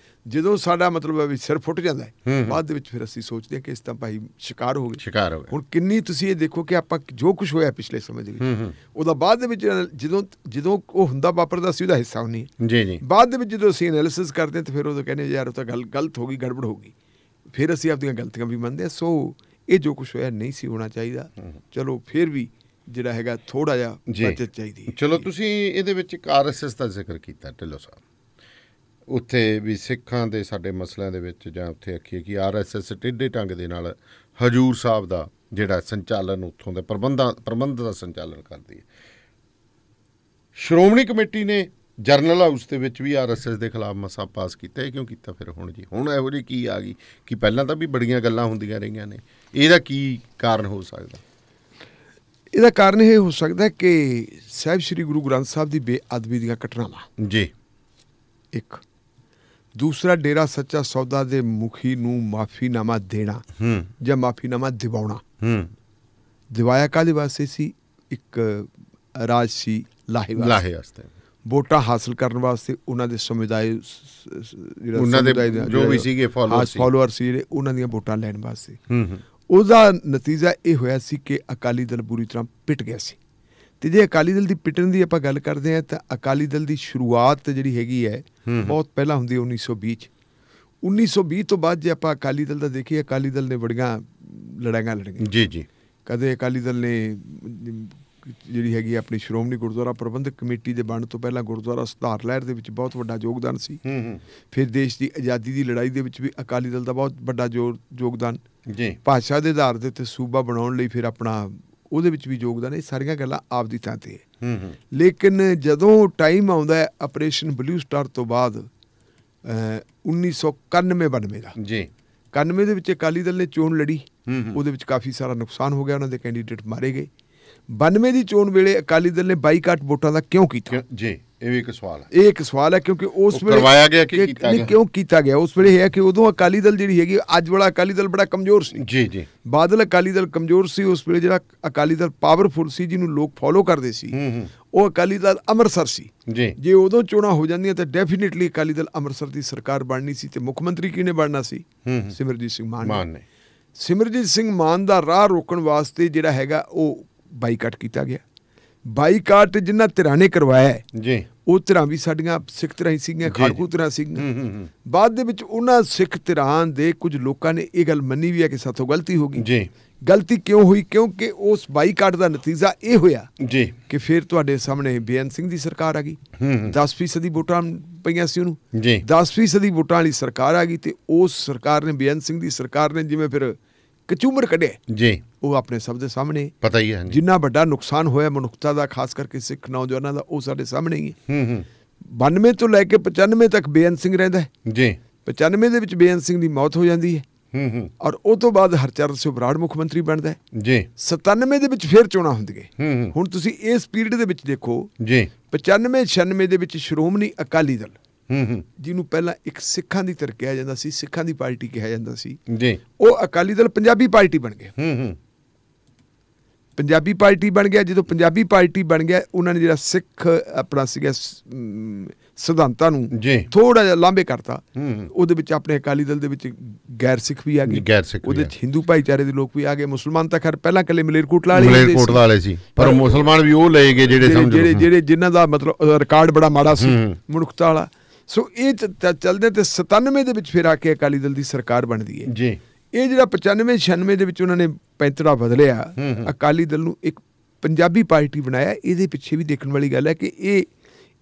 ਜਦੋਂ ਸਾਡਾ ਮਤਲਬ ਹੈ ਵੀ ਸਿਰ ਫੁੱਟ ਜਾਂਦਾ ਹੈ, ਬਾਅਦ ਦੇ ਵਿੱਚ ਫਿਰ ਅਸੀਂ ਸੋਚਦੇ ਹਾਂ ਕਿ ਇਸ ਤਾਂ ਭਾਈ ਸ਼ਿਕਾਰ ਹੋ ਗਏ। ਹੁਣ ਕਿੰਨੀ ਤੁਸੀਂ ਇਹ ਦੇਖੋ ਕਿ ਆਪਾਂ ਜੋ ਕੁਛ ਹੋਇਆ ਪਿਛਲੇ ਸਮੇਂ ਦੇ ਵਿੱਚ, ਉਹਦਾ ਬਾਅਦ ਦੇ ਵਿੱਚ ਜਦੋਂ ਉਹ ਹੁੰਦਾ ਵਾਪਰਦਾ ਸੀ, ਉਹਦਾ ਹਿੱਸਾ ਹੁੰਦੀ ਜੀ ਜੀ। ਬਾਅਦ ਦੇ ਵਿੱਚ ਜਦੋਂ ਅਸੀਂ ਐਨਾਲਿਸਿਸ ਕਰਦੇ ਹਾਂ ਤਾਂ ਫਿਰ ਉਦੋਂ ਕਹਿੰਦੇ ਯਾਰ ਉਹ ਤਾਂ ਗੱਲ ਗਲਤ ਹੋ ਗਈ, ਗੜਬੜ ਹੋ ਗਈ। ਫਿਰ ਅਸੀਂ ਆਪਦੀਆਂ ਗਲਤੀਆਂ ਵੀ ਮੰਨਦੇ ਹਾਂ। ਸੋ ਇਹ ਜੋ ਕੁਛ ਹੋਇਆ ਨਹੀਂ ਸੀ ਹੋਣਾ ਚਾਹੀਦਾ। ਚਲੋ ਫਿਰ ਵੀ ਜਿਹੜਾ ਹੈਗਾ ਥੋੜ੍ਹਾ ਜਿਹਾ ਬਚਤ ਚਾਹੀਦੀ। ਚਲੋ ਤੁਸੀਂ ਇਹਦੇ ਵਿੱਚ ਇੱਕ RSS ਦਾ ਜ਼ਿਕਰ ਕੀਤਾ ਢਿੱਲੋਂ ਸਾਹਿਬ, ਉੱਥੇ ਵੀ ਸਿੱਖਾਂ ਦੇ ਸਾਡੇ ਮਸਲਿਆਂ ਦੇ ਵਿੱਚ, ਜਾਂ ਉੱਥੇ ਆਖੀਏ ਕਿ RSS ਟੇਢੇ ਢੰਗ ਦੇ ਨਾਲ ਹਜ਼ੂਰ ਸਾਹਿਬ ਦਾ ਜਿਹੜਾ ਸੰਚਾਲਨ, ਉੱਥੋਂ ਦੇ ਪ੍ਰਬੰਧ ਦਾ ਸੰਚਾਲਨ ਕਰਦੀ ਹੈ। ਸ਼੍ਰੋਮਣੀ ਕਮੇਟੀ ਨੇ ਜਰਨਲ ਹਾਊਸ ਦੇ ਵਿੱਚ ਵੀ RSS ਦੇ ਖਿਲਾਫ ਮਸਾ ਪਾਸ ਕੀਤਾ। ਇਹ ਕਿਉਂ ਕੀਤਾ ਫਿਰ ਹੁਣ ਜੀ? ਹੁਣ ਇਹੋ ਜਿਹੀ ਕੀ ਆ ਗਈ ਕਿ ਪਹਿਲਾਂ ਤਾਂ ਵੀ ਬੜੀਆਂ ਗੱਲਾਂ ਹੁੰਦੀਆਂ ਰਹੀਆਂ ਨੇ, ਇਹਦਾ ਕੀ ਕਾਰਨ ਹੋ ਸਕਦਾ? ਇਹਦਾ ਕਾਰਨ ਇਹ ਹੋ ਸਕਦਾ ਕਿ ਸਾਹਿਬ ਸ਼੍ਰੀ ਗੁਰੂ ਗ੍ਰੰਥ ਸਾਹਿਬ ਦੀ ਬੇਅਦਬੀ ਦੀਆਂ ਘਟਨਾਵਾਂ ਜੀ, ਇੱਕ। ਦੂਸਰਾ, ਡੇਰਾ ਸੱਚਾ ਸੌਦਾ ਦੇ ਮੁਖੀ ਨੂੰ ਮਾਫੀਨਾਮਾ ਦੇਣਾ ਜਾਂ ਮਾਫੀਨਾਮਾ ਦਿਵਾਉਣਾ। ਦਿਵਾਇਆ ਕਾਹਦੇ ਵਾਸਤੇ ਸੀ? ਇੱਕ ਰਾਜ ਸੀ ਲਾਹੇ ਵਾਸਤੇ, ਵੋਟਾਂ ਹਾਸਲ ਕਰਨ ਵਾਸਤੇ। ਉਹਨਾਂ ਦੇ ਸਮੁਦਾਇ, ਜੋ ਵੀ ਸੀਗੇ ਫਾਲੋਅਰ ਸੀ ਜਿਹੜੇ, ਉਹਨਾਂ ਦੀਆਂ ਵੋਟਾਂ ਲੈਣ ਵਾਸਤੇ। ਉਹਦਾ ਨਤੀਜਾ ਇਹ ਹੋਇਆ ਸੀ ਕਿ ਅਕਾਲੀ ਦਲ ਬੁਰੀ ਤਰ੍ਹਾਂ ਪਿੱਟ ਗਿਆ ਸੀ। ਤੇ ਜੇ ਅਕਾਲੀ ਦਲ ਦੀ ਪਿੱਟਣ ਦੀ ਆਪਾਂ ਗੱਲ ਕਰਦੇ ਹਾਂ ਤਾਂ ਅਕਾਲੀ ਦਲ ਦੀ ਸ਼ੁਰੂਆਤ ਜਿਹੜੀ ਹੈਗੀ ਹੈ ਬਹੁਤ ਪਹਿਲਾਂ ਹੁੰਦੀ ਹੈ 1920 'ਚ। 1920 ਤੋਂ ਬਾਅਦ ਜੇ ਆਪਾਂ ਅਕਾਲੀ ਦਲ ਦਾ ਦੇਖੀਏ, ਅਕਾਲੀ ਦਲ ਨੇ ਬੜੀਆਂ ਲੜਾਈਆਂ ਲੜੀਆਂ ਜੀ ਜੀ। ਕਦੇ ਅਕਾਲੀ ਦਲ ਨੇ ਜਿਹੜੀ ਹੈਗੀ ਆਪਣੀ ਸ਼੍ਰੋਮਣੀ ਗੁਰਦੁਆਰਾ ਪ੍ਰਬੰਧਕ ਕਮੇਟੀ ਦੇ ਬਣਨ ਤੋਂ ਪਹਿਲਾਂ ਗੁਰਦੁਆਰਾ ਸੁਧਾਰ ਲਹਿਰ ਦੇ ਵਿੱਚ ਬਹੁਤ ਵੱਡਾ ਯੋਗਦਾਨ ਸੀ। ਫਿਰ ਦੇਸ਼ ਦੀ ਆਜ਼ਾਦੀ ਦੀ ਲੜਾਈ ਦੇ ਵਿੱਚ ਵੀ ਅਕਾਲੀ ਦਲ ਦਾ ਬਹੁਤ ਵੱਡਾ ਯੋਗਦਾਨ ਜੀ। ਭਾਸ਼ਾ ਦੇ ਆਧਾਰ ਦੇ ਉੱਤੇ ਸੂਬਾ ਬਣਾਉਣ ਲਈ ਫਿਰ ਆਪਣਾ ਉਹਦੇ ਵਿੱਚ ਵੀ ਯੋਗਦਾਨ। ਇਹ ਸਾਰੀਆਂ ਗੱਲਾਂ ਆਪਦੀ ਥਾਂ 'ਤੇ ਹੈ। ਲੇਕਿਨ ਜਦੋਂ ਟਾਈਮ ਆਉਂਦਾ ਹੈ ਆਪਰੇਸ਼ਨ ਬਲੂ ਸਟਾਰ ਤੋਂ ਬਾਅਦ 1991-92 ਦਾ ਜੀ, 91 ਦੇ ਵਿੱਚ ਅਕਾਲੀ ਦਲ ਨੇ ਚੋਣ ਲੜੀ, ਉਹਦੇ ਵਿੱਚ ਕਾਫੀ ਸਾਰਾ ਨੁਕਸਾਨ ਹੋ ਗਿਆ, ਉਹਨਾਂ ਦੇ ਕੈਂਡੀਡੇਟ ਮਾਰੇ ਗਏ। 92 ਦੀ ਚੋਣ ਵੇਲੇ ਅਕਾਲੀ ਦਲ ਨੇ ਬਾਈਕਾਟ ਵੋਟਾਂ ਦਾ ਕਿਉਂ ਕੀਤਾ ਜੀ? ਇਹ ਵੀ ਇੱਕ ਸਵਾਲ ਹੈ। ਇਹ ਇੱਕ ਸਵਾਲ ਹੈ ਕਿਉਂਕਿ ਉਸ ਵੇਲੇ ਕਰਵਾਇਆ ਗਿਆ ਕਿ ਕਿਉਂ ਕੀਤਾ ਗਿਆ? ਉਸ ਵੇਲੇ ਇਹ ਹੈ ਕਿ ਉਦੋਂ ਅਕਾਲੀ ਦਲ ਜਿਹੜੀ ਹੈਗੀ, ਅੱਜ ਵਾਲਾ ਅਕਾਲੀ ਦਲ ਬੜਾ ਕਮਜ਼ੋਰ ਸੀ ਜੀ ਜੀ। ਬਾਦਲ ਅਕਾਲੀ ਦਲ ਕਮਜ਼ੋਰ ਸੀ। ਉਸ ਵੇਲੇ ਜਿਹੜਾ ਅਕਾਲੀ ਦਲ ਪਾਵਰਫੁਲ ਸੀ, ਜਿਹਨੂੰ ਲੋਕ ਫੋਲੋ ਕਰਦੇ ਸੀ, ਉਹ ਅਕਾਲੀ ਦਲ ਅੰਮ੍ਰਿਤਸਰ ਸੀ ਜੀ। ਜੇ ਉਦੋਂ ਚੋਣਾਂ ਹੋ ਜਾਂਦੀਆਂ ਤਾਂ ਡੈਫੀਨੇਟਲੀ ਅਕਾਲੀ ਦਲ ਅੰਮ੍ਰਿਤਸਰ ਦੀ ਸਰਕਾਰ ਬਣਨੀ ਸੀ। ਤੇ ਮੁੱਖ ਮੰਤਰੀ ਕਿਹਨੇ ਬਣਨਾ ਸੀ? ਸਿਮਰਜੀਤ ਸਿੰਘ ਮਾਨ ਨੇ। ਸਿਮਰਜੀਤ ਸਿੰਘ ਮਾਨ ਦਾ ਰਾਹ ਰੋਕਣ ਵਾਸਤੇ ਜਿਹੜਾ ਹੈਗਾ ਉਹ ਬਾਈਕਾਟ ਕੀਤਾ ਗਿਆ। ਬਾਈਕਾਟ ਜਿਨ੍ਹਾਂ ਧਿਰਾਂ ਨੇ ਕਰਵਾਇਆ ਜੀ, ਉਹ ਧਿਰਾਂ ਵੀ ਸਾਡੀਆਂ ਸਿੱਖ ਧਿਰਾਂ ਹੀ ਸੀਗੀਆਂ, ਖਾੜਕੂ ਧਿਰਾਂ ਸੀਗੀਆਂ। ਬਾਅਦ ਦੇ ਵਿੱਚ ਉਹਨਾਂ ਸਿੱਖ ਧਿਰਾਂ ਦੇ ਕੁਝ ਲੋਕਾਂ ਨੇ ਇਹ ਗੱਲ ਮੰਨੀ ਵੀ ਹੈ ਕਿ ਸਾਥੋਂ ਗਲਤੀ ਹੋ ਗਈ ਜੀ। ਗਲਤੀ ਕਿਉਂ ਹੋਈ? ਕਿਉਂਕਿ ਉਸ ਬਾਈਕਾਟ ਦਾ ਨਤੀਜਾ ਇਹ ਹੋਇਆ ਜੀ ਕਿ ਫਿਰ ਤੁਹਾਡੇ ਸਾਹਮਣੇ ਬੇਅੰਤ ਸਿੰਘ ਦੀ ਸਰਕਾਰ ਆ ਗਈ। 10% ਵੋਟਾਂ ਪਈਆਂ ਸੀ ਉਹਨੂੰ ਜੀ, 10% ਵੋਟਾਂ ਵਾਲੀ ਸਰਕਾਰ ਆ ਗਈ। ਤੇ ਉਸ ਸਰਕਾਰ ਨੇ, ਬੇਅੰਤ ਸਿੰਘ ਦੀ ਸਰਕਾਰ ਨੇ ਜਿਵੇਂ ਫਿਰ ਕਚੂਮਰ ਕੱਢਿਆ ਜੀ, ਉਹ ਆਪਣੇ ਸਭ ਦੇ ਸਾਹਮਣੇ ਪਤਾ ਹੀ ਹੈ। ਜਿੰਨਾ ਵੱਡਾ ਨੁਕਸਾਨ ਹੋਇਆ ਮਨੁੱਖਤਾ ਦਾ, ਖਾਸ ਕਰਕੇ ਸਿੱਖ ਨੌਜਵਾਨਾਂ ਦਾ, ਉਹ ਸਾਡੇ ਸਾਹਮਣੇ ਹੀ ਹੈ। 92 ਤੋਂ ਲੈ ਕੇ 95 ਤੱਕ ਬੇਅੰਤ ਸਿੰਘ ਰਹਿੰਦਾ ਹੈ ਜੀ। 95 ਦੇ ਵਿੱਚ ਬੇਅੰਤ ਸਿੰਘ ਦੀ ਮੌਤ ਹੋ ਜਾਂਦੀ ਹੈ ਔਰ ਉਹ ਤੋਂ ਬਾਅਦ ਹਰਚਰਨ ਸਿੰਘ ਬਰਾੜ ਮੁੱਖ ਮੰਤਰੀ ਬਣਦਾ ਹੈ ਜੀ। 97 ਦੇ ਵਿੱਚ ਫਿਰ ਚੋਣਾਂ ਹੁੰਦੀਆਂ। ਹੁਣ ਤੁਸੀਂ ਇਸ ਪੀਰੀਅਡ ਦੇ ਵਿੱਚ ਦੇਖੋ ਜੀ, 95-96 ਦੇ ਵਿੱਚ ਸ਼੍ਰੋਮਣੀ ਅਕਾਲੀ ਦਲ, ਜਿਹਨੂੰ ਪਹਿਲਾਂ ਇੱਕ ਸਿੱਖਾਂ ਦੀ ਧਿਰ ਕਿਹਾ ਜਾਂਦਾ ਸੀ, ਸਿੱਖਾਂ ਦੀ ਪਾਰਟੀ ਕਿਹਾ ਜਾਂਦਾ ਸੀ ਜੀ, ਉਹ ਅਕਾਲੀ ਦਲ ਪੰਜਾਬੀ ਪਾਰਟੀ ਬਣ ਗਿਆ। ਪੰਜਾਬੀ ਪਾਰਟੀ ਬਣ ਗਿਆ। ਜਦੋਂ ਪੰਜਾਬੀ ਪਾਰਟੀ ਬਣ ਗਿਆ, ਉਹਨਾਂ ਨੇ ਜਿਹੜਾ ਸਿੱਖ ਆਪਣਾ ਸੀਗਾ ਸਿਧਾਂਤਾਂ ਨੂੰ ਥੋੜਾ ਜਿਹਾ ਲਾਂਭੇ ਕਰਤਾ। ਉਹਦੇ ਵਿੱਚ ਆਪਣੇ ਅਕਾਲੀ ਦਲ ਦੇ ਵਿੱਚ ਗੈਰ ਸਿੱਖ ਵੀ ਆ ਗਏ, ਉਹਦੇ ਵਿੱਚ ਹਿੰਦੂ ਭਾਈਚਾਰੇ ਦੇ ਲੋਕ ਵੀ ਆ ਗਏ। ਮੁਸਲਮਾਨ ਤਾਂ ਖੈਰ ਪਹਿਲਾਂ ਇਕੱਲੇ ਮਲੇਰਕੋਟਲਾ ਵਾਲੇ ਸੀ, ਪਰ ਮੁਸਲਮਾਨ ਵੀ ਉਹ ਲਏ ਗਏ ਜਿਹੜੇ ਜਿਨ੍ਹਾਂ ਦਾ ਮਤਲਬ ਰਿਕਾਰਡ ਬੜਾ ਮਾੜਾ ਸੀ ਮਨੁੱਖਤਾ ਵਾਲਾ। ਸੋ ਇਹ ਚੱਲਦੇ ਤੇ 97 ਦੇ ਵਿੱਚ ਫਿਰ ਆ ਕੇ ਅਕਾਲੀ ਦਲ ਦੀ ਸਰਕਾਰ ਬਣਦੀ ਹੈ ਜੀ। ਇਹ ਜਿਹੜਾ 95-96 ਦੇ ਵਿੱਚ ਉਹਨਾਂ ਨੇ ਪੈਂਤੜਾ ਬਦਲਿਆ, ਅਕਾਲੀ ਦਲ ਨੂੰ ਇੱਕ ਪੰਜਾਬੀ ਪਾਰਟੀ ਬਣਾਇਆ। ਇਹਦੇ ਪਿੱਛੇ ਵੀ ਦੇਖਣ ਵਾਲੀ ਗੱਲ ਹੈ ਕਿ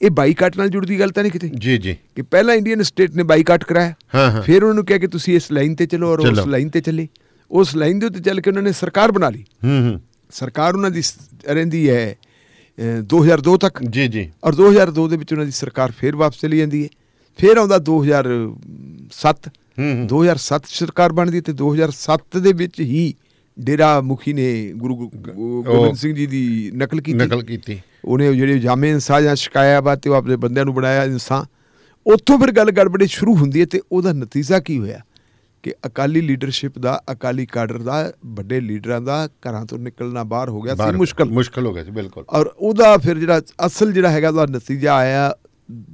ਇਹ ਬਾਈਕਾਟ ਨਾਲ ਜੁੜਦੀ ਗੱਲ ਤਾਂ ਨਹੀਂ ਕਿਤੇ ਜੀ ਜੀ, ਕਿ ਪਹਿਲਾਂ ਇੰਡੀਅਨ ਸਟੇਟ ਨੇ ਬਾਈਕਾਟ ਕਰਾਇਆ, ਫਿਰ ਉਹਨਾਂ ਨੂੰ ਕਿਹਾ ਕਿ ਤੁਸੀਂ ਇਸ ਲਾਈਨ ਤੇ ਚਲੋ, ਔਰ ਉਸ ਲਾਈਨ ਤੇ ਚੱਲੇ। ਉਸ ਲਾਈਨ ਦੇ ਉੱਤੇ ਚੱਲ ਕੇ ਉਹਨਾਂ ਨੇ ਸਰਕਾਰ ਬਣਾ ਲਈ। ਸਰਕਾਰ ਉਹਨਾਂ ਦੀ ਰਹਿੰਦੀ ਹੈ 2002 ਤੱਕ ਜੀ ਜੀ, ਔਰ 2002 ਦੇ ਵਿੱਚ ਉਹਨਾਂ ਦੀ ਸਰਕਾਰ ਫਿਰ ਵਾਪਸ ਚਲੀ ਜਾਂਦੀ ਹੈ। ਫਿਰ ਆਉਂਦਾ 2007 2007 ਸਰਕਾਰ ਬਣਦੀ ਤੇ 2007 ਦੇ ਵਿੱਚ ਹੀ ਡੇਰਾ ਮੁਖੀ ਨੇ ਗੁਰੂ ਗੋਬਿੰਦ ਸਿੰਘ ਜੀ ਦੀ ਨਕਲ ਕੀਤੀ। ਉਹਨੇ ਜਿਹੜੇ ਜਾਮੇ ਇਨਸਾਨ ਜਾਂ ਸ਼ਿਕਾਇਆਬਾਦ ਤੇ ਉਹ ਆਪਣੇ ਬੰਦਿਆਂ ਨੂੰ ਬਣਾਇਆ ਇਨਸਾਨ। ਉੱਥੋਂ ਫਿਰ ਗੱਲ ਗੜਬੜੀ ਸ਼ੁਰੂ ਹੁੰਦੀ ਹੈ। ਤੇ ਉਹਦਾ ਨਤੀਜਾ ਕੀ ਹੋਇਆ ਕਿ ਅਕਾਲੀ ਲੀਡਰਸ਼ਿਪ ਦਾ, ਅਕਾਲੀ ਕਾਡਰ ਦਾ, ਵੱਡੇ ਲੀਡਰਾਂ ਦਾ ਘਰਾਂ ਤੋਂ ਨਿਕਲਣਾ ਬਾਹਰ ਹੋ ਗਿਆ ਸੀ, ਮੁਸ਼ਕਲ ਹੋ ਗਿਆ ਸੀ ਬਿਲਕੁਲ। ਔਰ ਉਹਦਾ ਫਿਰ ਜਿਹੜਾ ਅਸਲ ਜਿਹੜਾ ਹੈਗਾ ਉਹਦਾ ਨਤੀਜਾ ਆਇਆ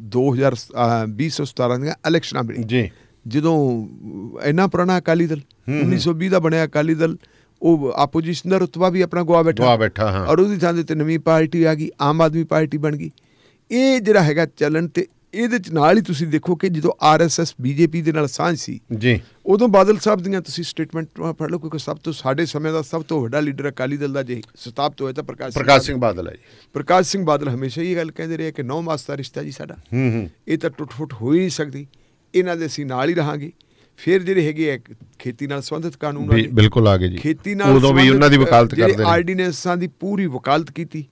2017 ਦੀਆਂ ਇਲੈਕਸ਼ਨਾਂ ਵੇਲੇ ਜੀ, ਜਦੋਂ ਇੰਨਾ ਪੁਰਾਣਾ ਅਕਾਲੀ ਦਲ 1920 ਦਾ ਬਣਿਆ ਅਕਾਲੀ ਦਲ, ਉਹ ਆਪੋਜੀਸ਼ਨ ਦਾ ਰੁਤਬਾ ਵੀ ਆਪਣਾ ਗਵਾ ਬੈਠਾ ਔਰ ਉਹਦੀ ਥਾਂ ਤੇ ਨਵੀਂ ਪਾਰਟੀ ਆ ਗਈ, ਆਮ ਆਦਮੀ ਪਾਰਟੀ ਬਣ ਗਈ। ਇਹ ਜਿਹੜਾ ਹੈਗਾ ਚੱਲਣ ਤੇ ਇਹਦੇ ਚ ਨਾਲ ਹੀ ਤੁਸੀਂ ਦੇਖੋ ਕਿ ਜਦੋਂ RSS BJP ਦੇ ਨਾਲ ਸਾਂਝ ਸੀ ਜੀ, ਉਦੋਂ ਬਾਦਲ ਸਾਹਿਬ ਦੀਆਂ ਤੁਸੀਂ ਸਟੇਟਮੈਂਟ ਪੜ੍ਹ ਲਓ, ਕਿਉਂਕਿ ਸਭ ਤੋਂ ਸਾਡੇ ਸਮੇਂ ਦਾ ਸਭ ਤੋਂ ਵੱਡਾ ਲੀਡਰ ਅਕਾਲੀ ਦਲ ਦਾ ਜੇ ਸਥਾਪਿਤ ਹੋਇਆ ਤਾਂ ਪ੍ਰਕਾਸ਼ ਸਿੰਘ ਬਾਦਲ ਹੈ ਜੀ। ਪ੍ਰਕਾਸ਼ ਸਿੰਘ ਬਾਦਲ ਹਮੇਸ਼ਾ ਇਹ ਗੱਲ ਕਹਿੰਦੇ ਰਹੇ ਕਿ 9 ਮਾਸ ਦਾ ਰਿਸ਼ਤਾ ਜੀ ਸਾਡਾ, ਇਹ ਤਾਂ ਟੁੱਟ ਫੁੱਟ ਹੋ ਹੀ ਨਹੀਂ ਸਕਦੀ, ਇਹਨਾਂ ਦੇ ਅਸੀਂ ਨਾਲ ਹੀ ਰਹਾਂਗੇ। ਫਿਰ ਜਿਹੜੇ ਹੈਗੇ ਆ ਖੇਤੀ ਨਾਲ ਸੰਬੰਧਿਤ ਕਾਨੂੰਨ ਬਿਲਕੁਲ ਆ ਗਏ ਜੀ, ਖੇਤੀ ਨਾਲ ਉਦੋਂ ਵੀ ਉਹਨਾਂ ਦੀ ਵਕਾਲਤ ਕਰਦੇ ਨੇ, ਆਰਡੀਨੈਂਸਾਂ ਦੀ ਪੂਰੀ ਵਕਾਲਤ ਕੀਤੀ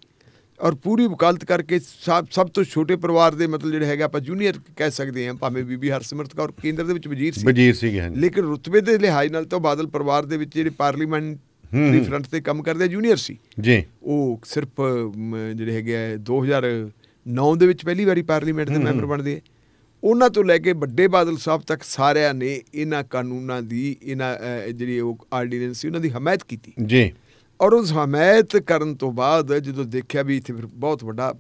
ਔਰ ਪੂਰੀ ਵਕਾਲਤ ਕਰਕੇ ਸਭ ਤੋਂ ਛੋਟੇ ਪਰਿਵਾਰ ਦੇ ਮਤਲਬ ਜਿਹੜੇ ਹੈਗਾ ਆਪਾਂ ਜੂਨੀਅਰ ਕਹਿ ਸਕਦੇ ਹਾਂ, ਭਾਵੇਂ ਬੀਬੀ ਹਰਸਿਮਰਤ ਕੌਰ ਕੇਂਦਰ ਦੇ ਵਿੱਚ ਵਜ਼ੀਰ ਸੀਗੇ, ਲੇਕਿਨ ਰੁਤਬੇ ਦੇ ਲਿਹਾਜ਼ ਨਾਲ ਤਾਂ ਬਾਦਲ ਪਰਿਵਾਰ ਦੇ ਵਿੱਚ ਜਿਹੜੇ ਪਾਰਲੀਮੈਂਟਰੀ ਫਰੰਟ ਤੇ ਕੰਮ ਕਰਦੇ ਜੂਨੀਅਰ ਸੀ ਜੀ। ਉਹ ਸਿਰਫ ਜਿਹੜੇ ਹੈਗੇ ਆ 2009 ਦੇ ਵਿੱਚ ਪਹਿਲੀ ਵਾਰੀ ਪਾਰਲੀਮੈਂਟ ਦੇ ਮੈਂਬਰ ਬਣਦੇ ਆ। ਉਹਨਾਂ ਤੋਂ ਲੈ ਕੇ ਵੱਡੇ ਬਾਦਲ ਸਾਹਿਬ ਤੱਕ ਸਾਰਿਆਂ ਨੇ ਇਹਨਾਂ ਕਾਨੂੰਨਾਂ ਦੀ, ਇਹਨਾਂ ਜਿਹੜੀ ਉਹ ਆਰਡੀਨੈਂਸ ਸੀ ਉਹਨਾਂ ਦੀ ਹਮਾਇਤ ਕੀਤੀ ਜੀ। ਔਰ ਉਸ ਹਮਾਇਤ ਕਰਨ ਤੋਂ ਬਾਅਦ ਜਦੋਂ ਦੇਖਿਆ ਵੀ ਇੱਥੇ ਫਿਰ ਬਹੁਤ ਵੱਡਾ